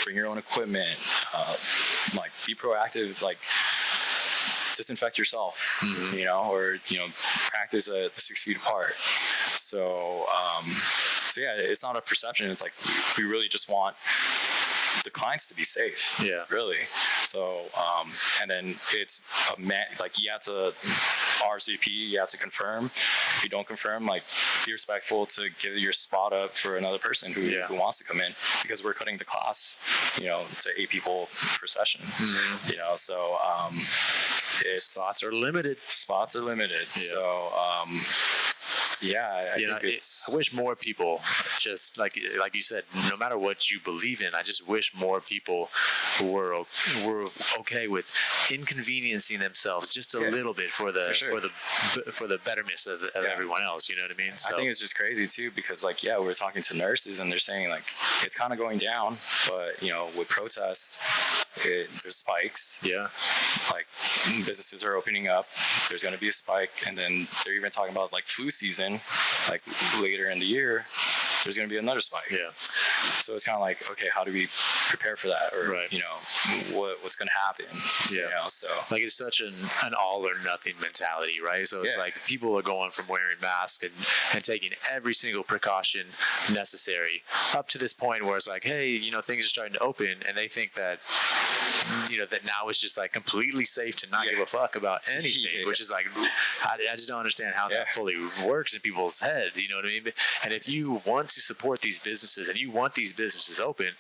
bring your own equipment, be proactive, disinfect yourself, or practice the 6 feet apart. So it's not a perception. It's we really just want the clients to be safe. Really. So and then it's you have to RSVP, you have to confirm. If you don't confirm, be respectful to give your spot up for another person who wants to come in, because we're cutting the class, to 8 people per session. So spots are limited. Yeah. So Yeah, I You know, think it's. I wish more people, just like you said, no matter what you believe in, I just wish more people were okay with inconveniencing themselves just a little bit for the for the betterment of everyone else. You know what I mean? So, I think it's just crazy too, because like, yeah, we're talking to nurses and they're saying like it's kind of going down, but you know, with protests, there's spikes. Yeah. Like businesses are opening up, there's going to be a spike, and then they're even talking about like flu season, like later in the year, there's going to be another spike. Yeah. So it's kind of like, okay, how do we prepare for that, or right. you know, what's going to happen? Yeah. You know, so like it's such an all or nothing mentality, right? So it's like people are going from wearing masks and taking every single precaution necessary up to this point where it's like, hey, you know, things are starting to open, and they think that, you know, that now it's just like completely safe to not give a fuck about anything, which is like, I just don't understand how that fully works in people's heads. You know what I mean? And if you want to support these businesses and you want these businesses open,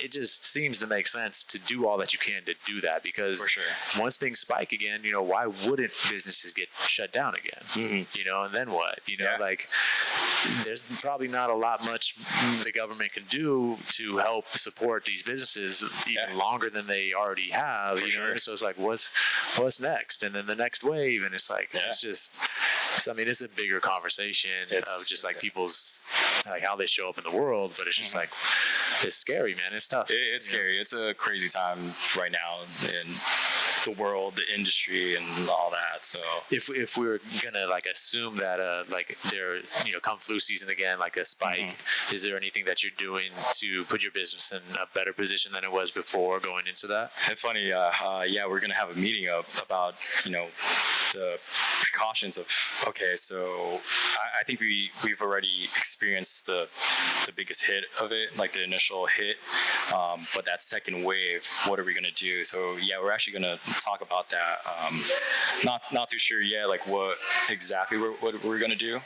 it just seems to make sense to do all that you can to do that, because once things spike again, you know, why wouldn't businesses get shut down again? Mm-hmm. You know, and then what? You know, like there's probably not a lot much the government can do to help support these businesses even longer than they already have. You know, so it's like, what's next? And then the next wave, and it's like it's just. I mean, it's a bigger conversation of just like people's like how they show up in the world, but it's just like it's scary, man. It's tough. It's scary. It's a crazy time right now in the world, the industry, and all that. So if we were gonna like assume that like there, you know, come flu season again, like a spike, is there anything that you're doing to put your business in a better position than it was before going into that? It's funny. We're gonna have a meeting about, you know, the precautions of, okay, so I think we've already experienced the biggest hit of it, like the initial hit, but that second wave, what are we gonna do? So we're actually gonna talk about that. Not too sure yet, like what exactly what we're gonna do,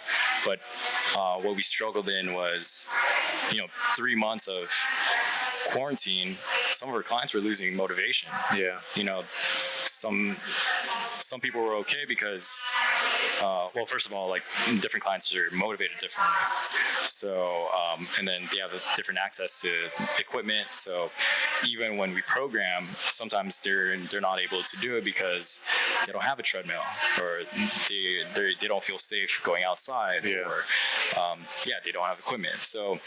but what we struggled in was, you know, 3 months of quarantine. Some of our clients were losing motivation. Yeah, you know, some people were okay because, well, first of all, like different clients are motivated differently. So, and then they have a different access to equipment. So even when we program, sometimes they're not able to do it because they don't have a treadmill, or they don't feel safe going outside, or they don't have equipment. So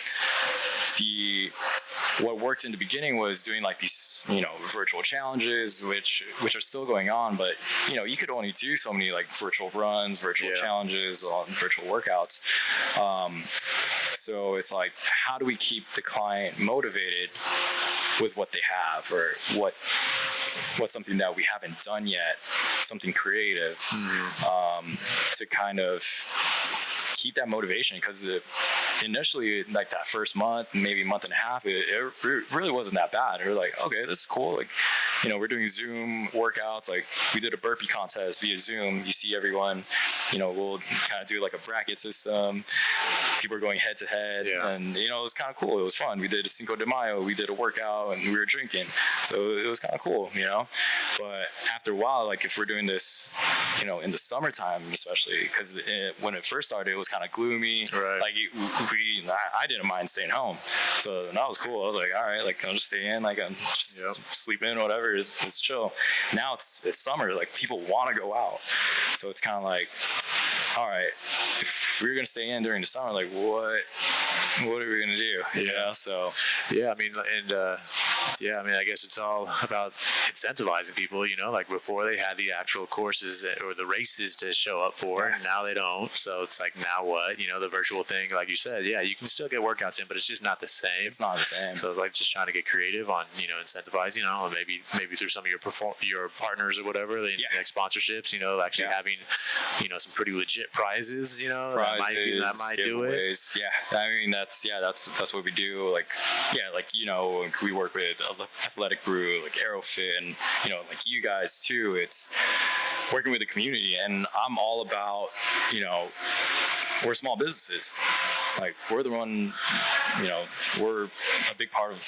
what worked in the beginning was doing like these, you know, virtual challenges, which are still going on, but you know, you could only do so many like virtual runs, virtual challenges, virtual workouts. So it's like, how do we keep the client motivated with what they have, or what's something that we haven't done yet, something creative, to kind of keep that motivation, because initially, like that first month, maybe month and a half, it really wasn't that bad. We're like, okay, this is cool. Like, you know, we're doing Zoom workouts. Like, we did a burpee contest via Zoom. You see everyone, you know, we'll kind of do like a bracket system. People are going head to head, and you know, it was kind of cool. It was fun. We did a Cinco de Mayo. We did a workout, and we were drinking. So it was kind of cool, you know. But after a while, like if we're doing this, you know, in the summertime, especially, because when it first started, it was kind of gloomy. Right. Like I didn't mind staying home, so that was cool. I was like, all right, like I'll just stay in, like I'm just sleep in, whatever. It's chill. Now it's summer. Like people want to go out, so it's kind of like, all right, if we were gonna stay in during the summer, like what are we gonna do? You know? So I mean, and I mean, I guess it's all about incentivizing people. You know, like before they had the actual courses or the races to show up for, and now they don't. So it's like, now what? You know, the virtual thing, like you said, you can still get workouts in, but it's just not the same. It's not the same. So like just trying to get creative on, you know, incentivizing, you know, maybe through some of your partners or whatever, like sponsorships, you know, actually having, you know, some pretty legit prizes, you know, that might do it. Yeah, I mean that's what we do. Like you know, we work with Athletic Brew, like Aerofit, and you know, like you guys too. It's working with the community, and I'm all about, you know, we're small businesses. Like we're the one, you know, we're a big part of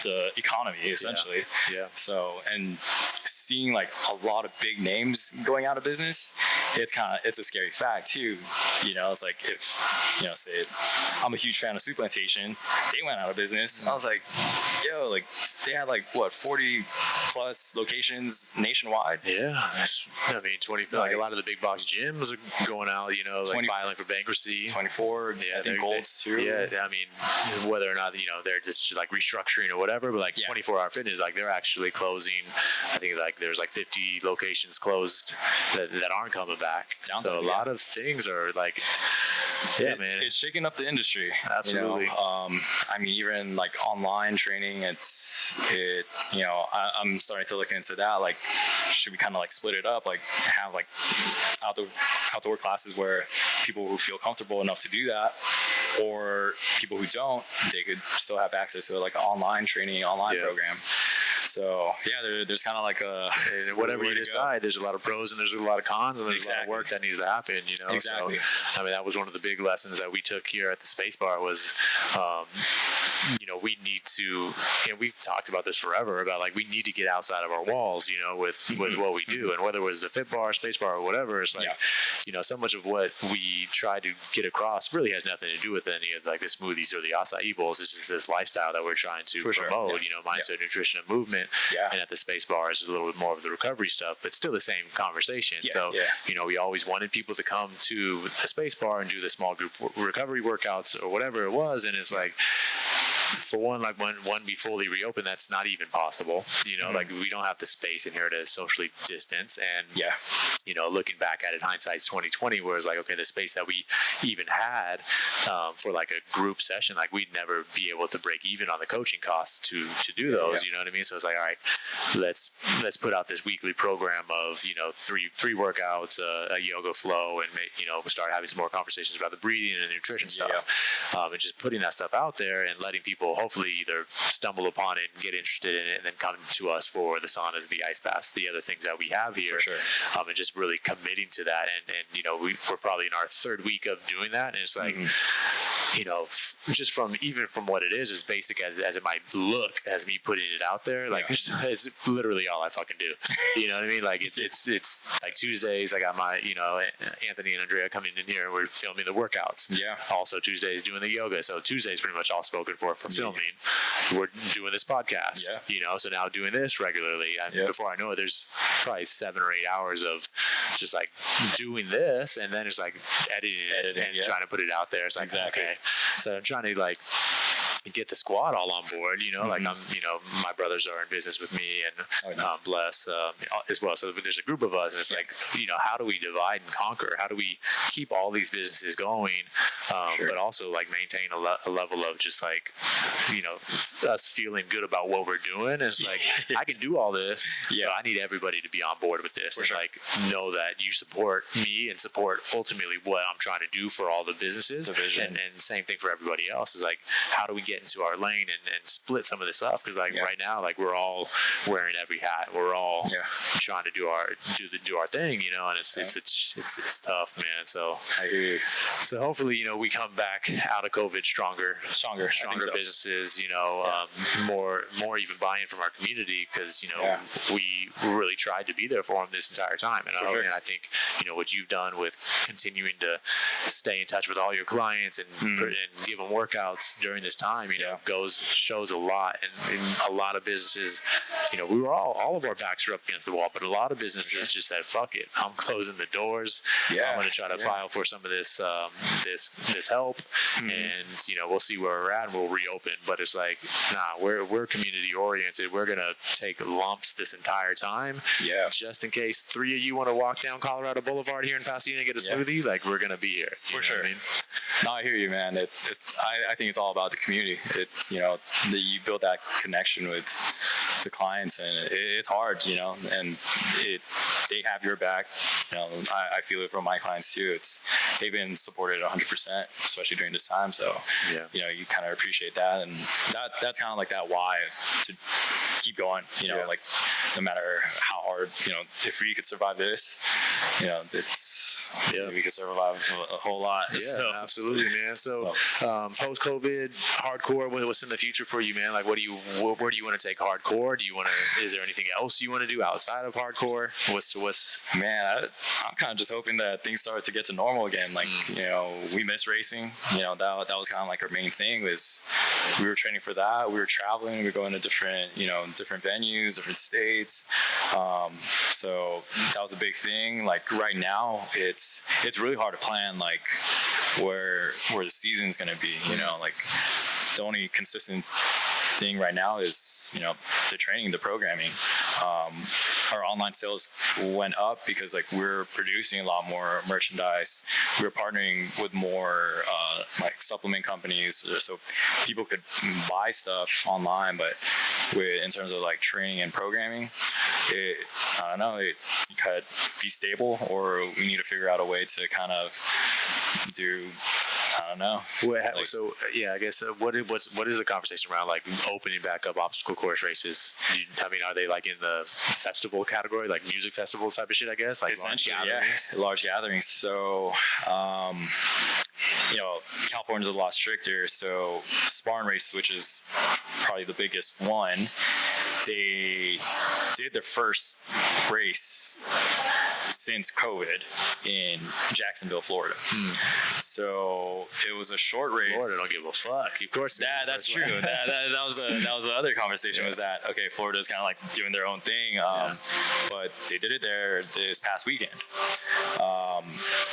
the economy essentially. Yeah. So, and seeing like a lot of big names going out of business, it's a scary fact too. You know, it's like if, you know, say I'm a huge fan of Soup Plantation, they went out of business. I was like, yo, like they had like what 40 plus locations nationwide. Yeah, I mean, 20. Like a lot of the big box gyms are going out. You know, like 20, filing for bankruptcy. 24. Yeah, I think Golds too. Yeah, I mean, whether or not they're just like restructuring or whatever, but like 24-hour fitness, like they're actually closing. I think like there's like 50 locations closed that aren't coming back. So a lot of things are like, man, it's shaking up the industry. Absolutely. You know? I mean, even like online training, you know, I'm starting to look into that. Like, should we kind of like split it up, like have like outdoor classes where people who feel comfortable enough to do that, or people who don't, they could still have access to like an online training, program. So yeah, there's kind of like whatever you decide. There's a lot of pros and there's a lot of cons, and there's a lot of work that needs to happen. You know, exactly. So I mean, that was one of the big lessons that we took here at the Space Bar was, you know, we need to. And we've talked about this forever about like we need to get outside of our walls. You know, with what we do, and whether it was the Fit Bar, Space Bar, or whatever, it's like you know, so much of what we try to get across really has nothing to do with any of like the smoothies or the acai bowls. It's just this lifestyle that we're trying to promote. You know, mindset, nutrition, and movement. And at the Space Bar is a little bit more of the recovery stuff, but still the same conversation. You know, we always wanted people to come to the Space Bar and do the small group recovery workouts or whatever it was, and it's like, for one, like when we fully reopen, that's not even possible. You know, like we don't have the space in here to socially distance. And you know, looking back at it, hindsight's 2020, where it's like, okay, the space that we even had for like a group session, like we'd never be able to break even on the coaching costs to do those. You know what I mean? So it's like, all right, let's put out this weekly program of, you know, three workouts, a yoga flow, and we start having some more conversations about the breathing and nutrition stuff, and just putting that stuff out there and letting people hopefully either stumble upon it and get interested in it and then come to us for the saunas, the ice baths, the other things that we have here. For sure. And just really committing to that. And you know, we're probably in our third week of doing that. And it's like, you know, just from what it is, as basic as it might look, as me putting it out there, like it's literally all I fucking do. You know what I mean? Like it's like Tuesdays, I got my, you know, Anthony and Andrea coming in here and we're filming the workouts. Also Tuesdays doing the yoga. So Tuesdays pretty much all spoken for filming. We're doing this podcast, you know, so now doing this regularly. And before I know it, there's probably 7 or 8 hours of just like doing this, and then it's like editing it and trying to put it out there. It's like, okay. So I'm trying to like get the squad all on board, you know, like my brothers are in business with me and bless as well. So there's a group of us and it's like, you know, how do we divide and conquer? How do we keep all these businesses going? But also like maintain a level of just like, you know, us feeling good about what we're doing. And it's like, I can do all this, but I need everybody to be on board with this and like know that you support me and support ultimately what I'm trying to do for all the businesses. And same thing for everybody else is like, how do we get into our lane and split some of this up? Because like right now, like we're all wearing every hat. We're all trying to do our thing, you know, and it's tough, man. So I hear you. So hopefully, you know, we come back out of COVID stronger businesses, you know, more even buy-in from our community because, you know, we really tried to be there for them this entire time. And I think, you know, what you've done with continuing to stay in touch with all your clients and give them workouts during this time, you know, shows a lot. And a lot of businesses, you know, we were all of our backs were up against the wall, but a lot of businesses just said, fuck it, I'm closing the doors. I'm going to try to file for some of this help. And, you know, we'll see where we're at and we'll reopen. But it's like, nah, we're community oriented. We're going to take lumps this entire time. Just in case 3 of you want to walk down Colorado Boulevard here in Pasadena and get a smoothie, like we're going to be here. For sure. I mean? No, I hear you, man. I think it's all about the community. It's, you know, you build that connection with the clients and it's hard, you know, and they have your back. You know, I feel it from my clients too. They've been supported 100%, especially during this time. So, you know, you kind of appreciate that. And that's kind of like that why to keep going, you know, like no matter how hard, you know, if we could survive this, you know, it's we could survive a whole lot. Yeah, So, absolutely, man. So, post-COVID, hardcore, what's in the future for you, man? Like, where do you want to take hardcore? Is there anything else you want to do outside of hardcore? What's man, I'm kind of just hoping that things start to get to normal again. Like, we miss racing. That was kind of like our main thing was we were training for that. We were traveling. We were going to different venues, different states. So that was a big thing. Like right now, it's really hard to plan like where the season's going to be. Like the only consistent thing right now is the training, the programming. Our online sales went up because like we're producing a lot more merchandise. We're partnering with more like supplement companies, so people could buy stuff online. But in terms of like training and programming, it could be stable, or we need to figure out a way to kind of do. I don't know. I guess what is the conversation around like opening back up obstacle course races? Are they like in the festival category, like music festival type of shit? I guess like essentially, large gatherings. So, California's a lot stricter. So, Spartan Race, which is probably the biggest one, they did their first race since COVID in Jacksonville, Florida. So it was a short race. Florida don't give a fuck. Of course. That's true. that was the other conversation was that, okay, Florida's kind of like doing their own thing. But they did it there this past weekend.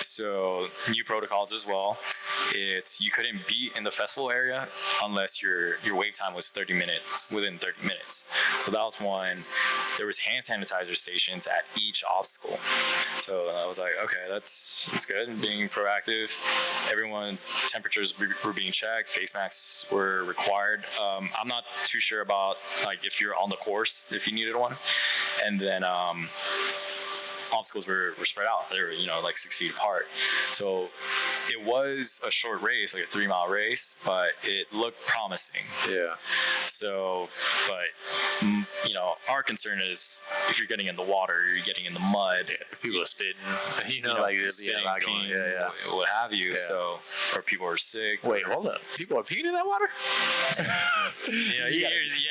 So new protocols as well. You couldn't be in the festival area unless your wait time was within 30 minutes. So that was one. There was hand sanitizer stations at each obstacle. So I was like, okay, that's good. And being proactive. Everyone, temperatures were being checked. Face masks were required. I'm not too sure about like if you're on the course, if you needed one. And then obstacles were spread out. They were, like 6 feet apart. So it was a short race, like a 3-mile race, but it looked promising. Yeah. So, but, our concern is if you're getting in the water, you're getting in the mud. Yeah, people are spitting, spitting, peeing, what have you. Yeah. So, or people are sick. Wait, hold up. People are peeing in that water? you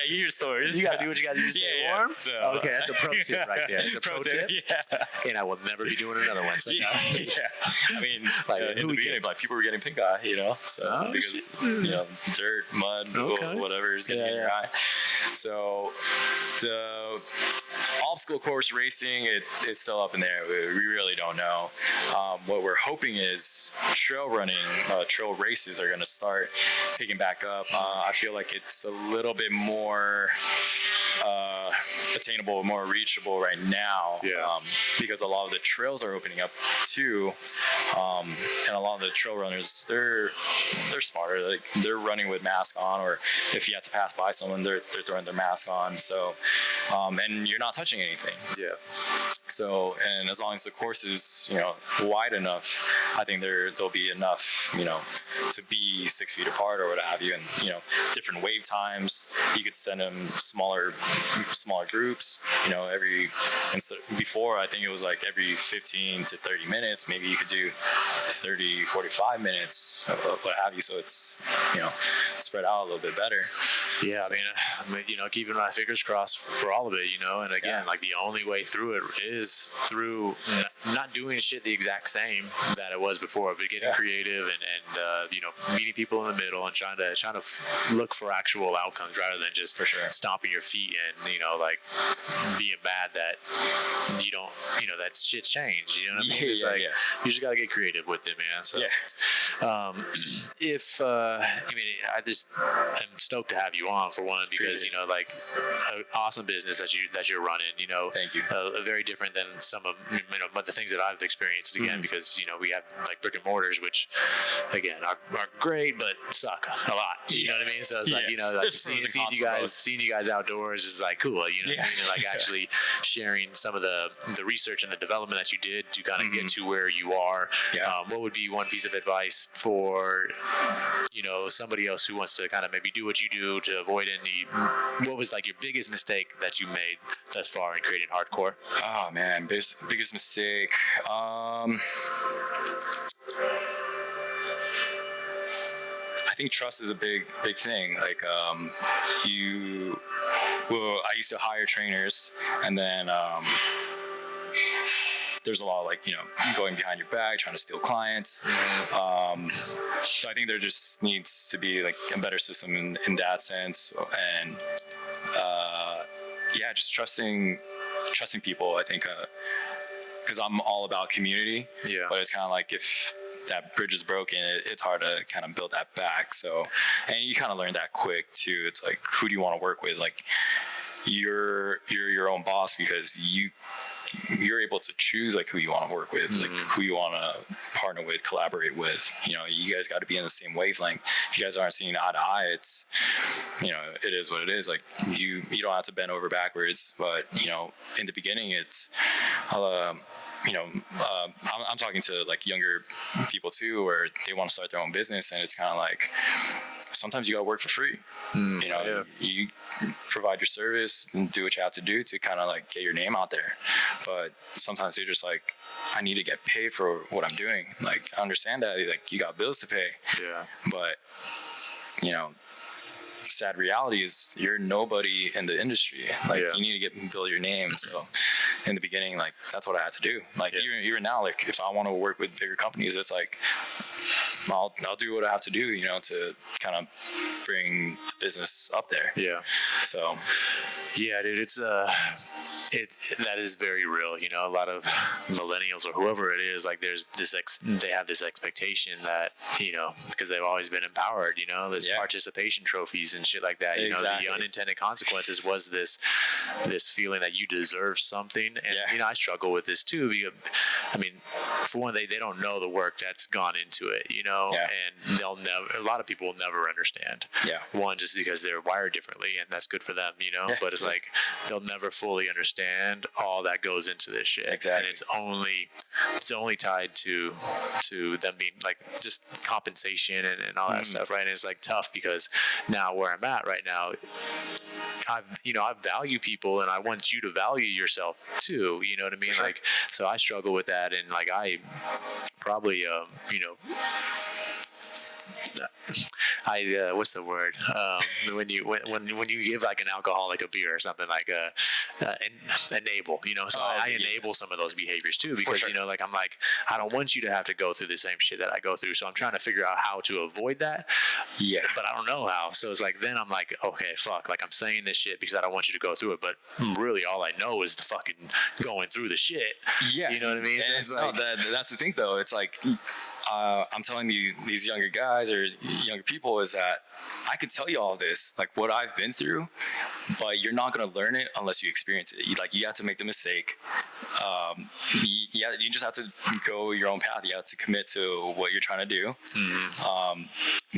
hear stories. You got to do what you got to do to stay warm? So, okay, that's a pro tip right there. It's a pro tip. Yeah. And I will never be doing another one. So I mean, in the beginning, like people were getting pink eye, so because dirt, mud, whatever is getting in your eye. So the obstacle course racing, it's still up in there. We really don't know. What we're hoping is trail running, trail races are going to start picking back up. I feel like it's a little bit more attainable, more reachable right now. Because a lot of the trails are opening up too, and a lot of the trail runners, they're smarter. Like they're running with mask on, or if you have to pass by someone, they're throwing their mask on. So, and you're not touching anything. Yeah. So, and as long as the course is wide enough, I think there'll be enough to be 6 feet apart or what have you, and different wave times. You could send them smaller groups. Before I think it was like every 15 to 30 minutes. Maybe you could do 30, 45 minutes, what have you. So it's spread out a little bit better. Yeah, I mean, keeping my fingers crossed for all of it, and again, like the only way through it is through not doing shit the exact same that it was before, but getting creative and meeting people in the middle and trying to look for actual outcomes rather than just stomping your feet and like being mad that you don't that shit's changed. You know what I mean? It's you just gotta get creative with it, man. So I'm stoked to have you on for one, because like an awesome business that you're running. Thank you. Very different than some of but the things that I've experienced again, because we have like brick and mortars, which again are great but suck a lot. You know what I mean? So it's like seeing you guys outdoors was just like cool, you know, what I mean? Like actually sharing some of the research and the development that you did to kind of get to where you are. What would be one piece of advice for, you know, somebody else who wants to kind of maybe do what you do to avoid any, what was like your biggest mistake that you made thus far in creating Hardkour? Oh man, biggest mistake. I think trust is a big thing. Like, I used to hire trainers, and then there's a lot of like, you know, going behind your back, trying to steal clients. So I think there just needs to be like a better system in that sense, and just trusting people. I think because I'm all about community, but it's kind of like if that bridge is broken, it's hard to kind of build that back. So, and you kind of learn that quick too. It's like, who do you want to work with? Like, you're your own boss because you're able to choose like who you want to work with, like who you want to partner with, collaborate with. You know, you guys got to be in the same wavelength. If you guys aren't seeing eye to eye, it's, you know, it is what it is. Like you don't have to bend over backwards, but you know, in the beginning, it's, I'm talking to like younger people too, where they want to start their own business, and it's kind of like, sometimes you got to work for free. You know, you provide your service and do what you have to do to kind of like get your name out there. But sometimes they're just like, I need to get paid for what I'm doing. Like, I understand that, like, you got bills to pay. But, you know, sad reality is you're nobody in the industry. Like, you need to build your name. So in the beginning, like, that's what I had to do. Like, even now, like, if I want to work with bigger companies, it's like, I'll do what I have to do, you know, to kind of bring the business up there. So, dude, it's that is very real. You know, a lot of millennials or whoever it is, like there's this they have this expectation that, you know, because they've always been empowered, you know, there's participation trophies and shit like that. You know, the unintended consequences was this feeling that you deserve something. And, you know, I struggle with this too, because, I mean, for one, they don't know the work that's gone into it, you know, and a lot of people will never understand. One, just because they're wired differently, and that's good for them, you know, but it's like, they'll never fully understand all that goes into this shit. And it's only tied to them being like just compensation and all that stuff, right? And it's like tough because now where I'm at right now, I value people, and I want you to value yourself too. You know what I mean? Like, so I struggle with that, and like I probably what's the word? When you give like an alcoholic a beer or something, like enable, you know, so I enable some of those behaviors too, because, you know, like, I'm like, I don't want you to have to go through the same shit that I go through. So I'm trying to figure out how to avoid that. But I don't know how. So it's like, then I'm like, okay, fuck, like I'm saying this shit because I don't want you to go through it. But really all I know is the fucking going through the shit. You know what I mean? So it's like, that's the thing though. It's like, I'm telling you, these younger guys or younger people, is that I could tell you all this, like what I've been through, but you're not going to learn it unless you experience it. You have to make the mistake. You just have to go your own path. You have to commit to what you're trying to do.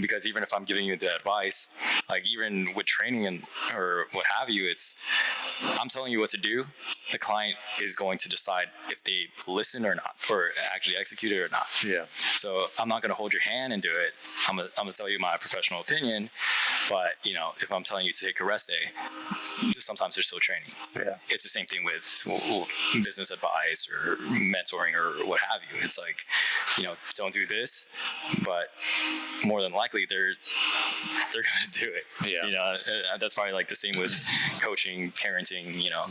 Because even if I'm giving you the advice, like even with training or what have you, I'm telling you what to do. The client is going to decide if they listen or not, or actually execute it or not. So I'm not going to hold your hand and do it. I'm going to tell you my professional opinion. But, you know, if I'm telling you to take a rest day, sometimes there's still training. It's the same thing with business advice or mentoring or what have you. It's like, you know, don't do this, but more than likely they're going to do it. You know, that's probably like the same with coaching, parenting, you know.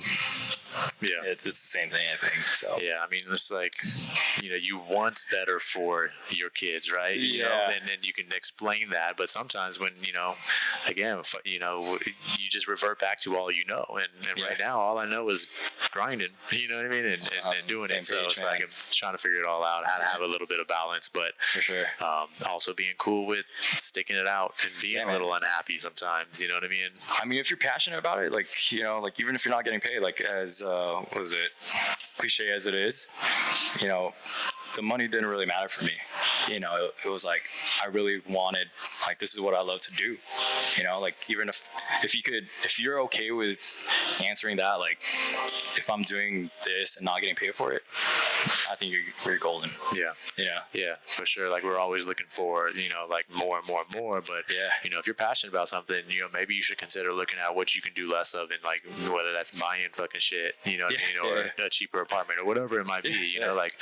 It's the same thing, I think. So I mean, it's like, you know, you want better for your kids, right? You know, and you can explain that, but sometimes when, you know, again, you know, you just revert back to all you know, and right now all I know is grinding, you know what I mean, and doing it. So it's like I'm trying to figure it all out, how to have a little bit of balance, but also being cool with sticking it out and being a little unhappy sometimes, you know what I mean? I mean, if you're passionate about it, like, you know, like even if you're not getting paid, like as was it cliche as it is, you know, the money didn't really matter for me. You know, it was like I really wanted like, this is what I love to do. You know, like, even if you're okay with answering that, like, if I'm doing this and not getting paid for it, I think you're golden. Yeah. Yeah, for sure. Like, we're always looking for, you know, like more and more and more. But, you know, if you're passionate about something, you know, maybe you should consider looking at what you can do less of, and like whether that's buying fucking shit, you know what I mean, or a cheaper apartment or whatever it might be, you know, like,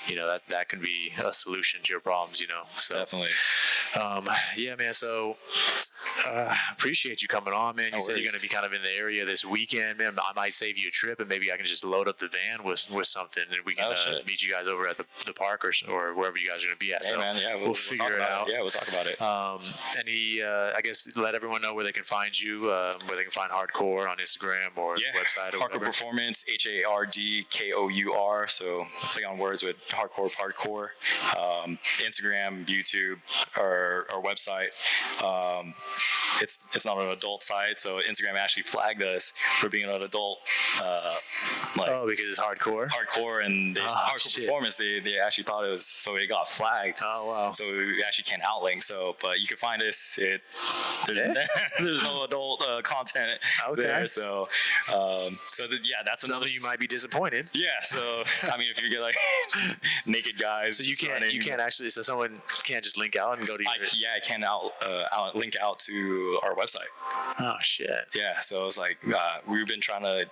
you know, that can be a solution to your problems, you know. So definitely. Yeah, man. So appreciate you coming on, man. You said you're going to be kind of in the area this weekend, man. I might save you a trip, and maybe I can just load up the van with something, and we can meet you guys over at the park or wherever you guys are going to be at. Hey, so man, we'll figure it out. Yeah, we'll talk about it. Any, I guess, let everyone know where they can find you, where they can find Hardkour on Instagram or the website. Or Hardkour Performance, HARDKOUR. So play on words with hardcore. Instagram, YouTube, our website. It's not an adult site, so Instagram actually flagged us for being an adult. Because it's hardcore, and Hardkour Performance. They actually thought it was, so it got flagged. Oh wow! So we actually can't outlink. So, but you can find us. There's no adult content there. So, that's another. You might be disappointed. Yeah. So I mean, if you get like naked guys, so you can't actually. So someone can't just link out and go to your. I can link out to our website. Oh shit. Yeah. So it's like we've been trying to.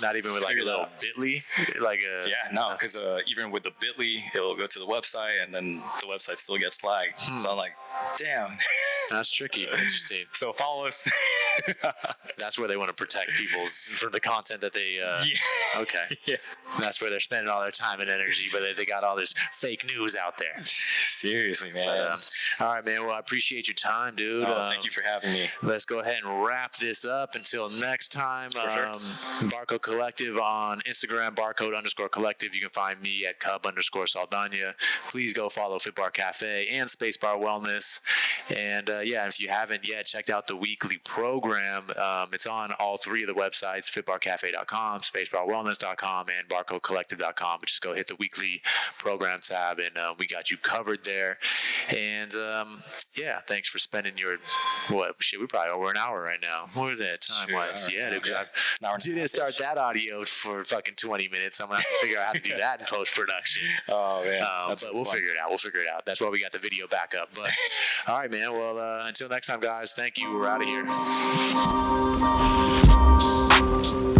Not even with like a little bit.ly, like a. Yeah, no, because even with the bit.ly, it'll go to the website, and then the website still gets flagged. So I'm like, damn. That's tricky. Interesting. So follow us. That's where they want to protect for the content that they. Okay. Yeah. And that's where they're spending all their time and energy, but they got all this fake news out there. Seriously, man. All right, man. Well, I appreciate your time, dude. Thank you for having me. Let's go ahead and wrap this up. Until next time. For sure. Bar.co Collective on Instagram, _collective. You can find me at Cub_Saldana. Please go follow Fit Bar Cafe and Space Bar Wellness. And if you haven't yet checked out the weekly program, it's on all three of the websites: fitbarcafe.com, spacebarwellness.com, and barcodecollective.com. But just go hit the weekly program tab, and we got you covered there. And thanks for spending your we're probably over an hour right now. What is that time wise? Yeah, dude. I didn't start that audio for fucking 20 minutes. I'm gonna have to figure out how to do that in post production. Oh man, but we'll figure it out. We'll figure it out. That's why we got the video back up. But all right, man. Well, until next time, guys. Thank you. We're out of here.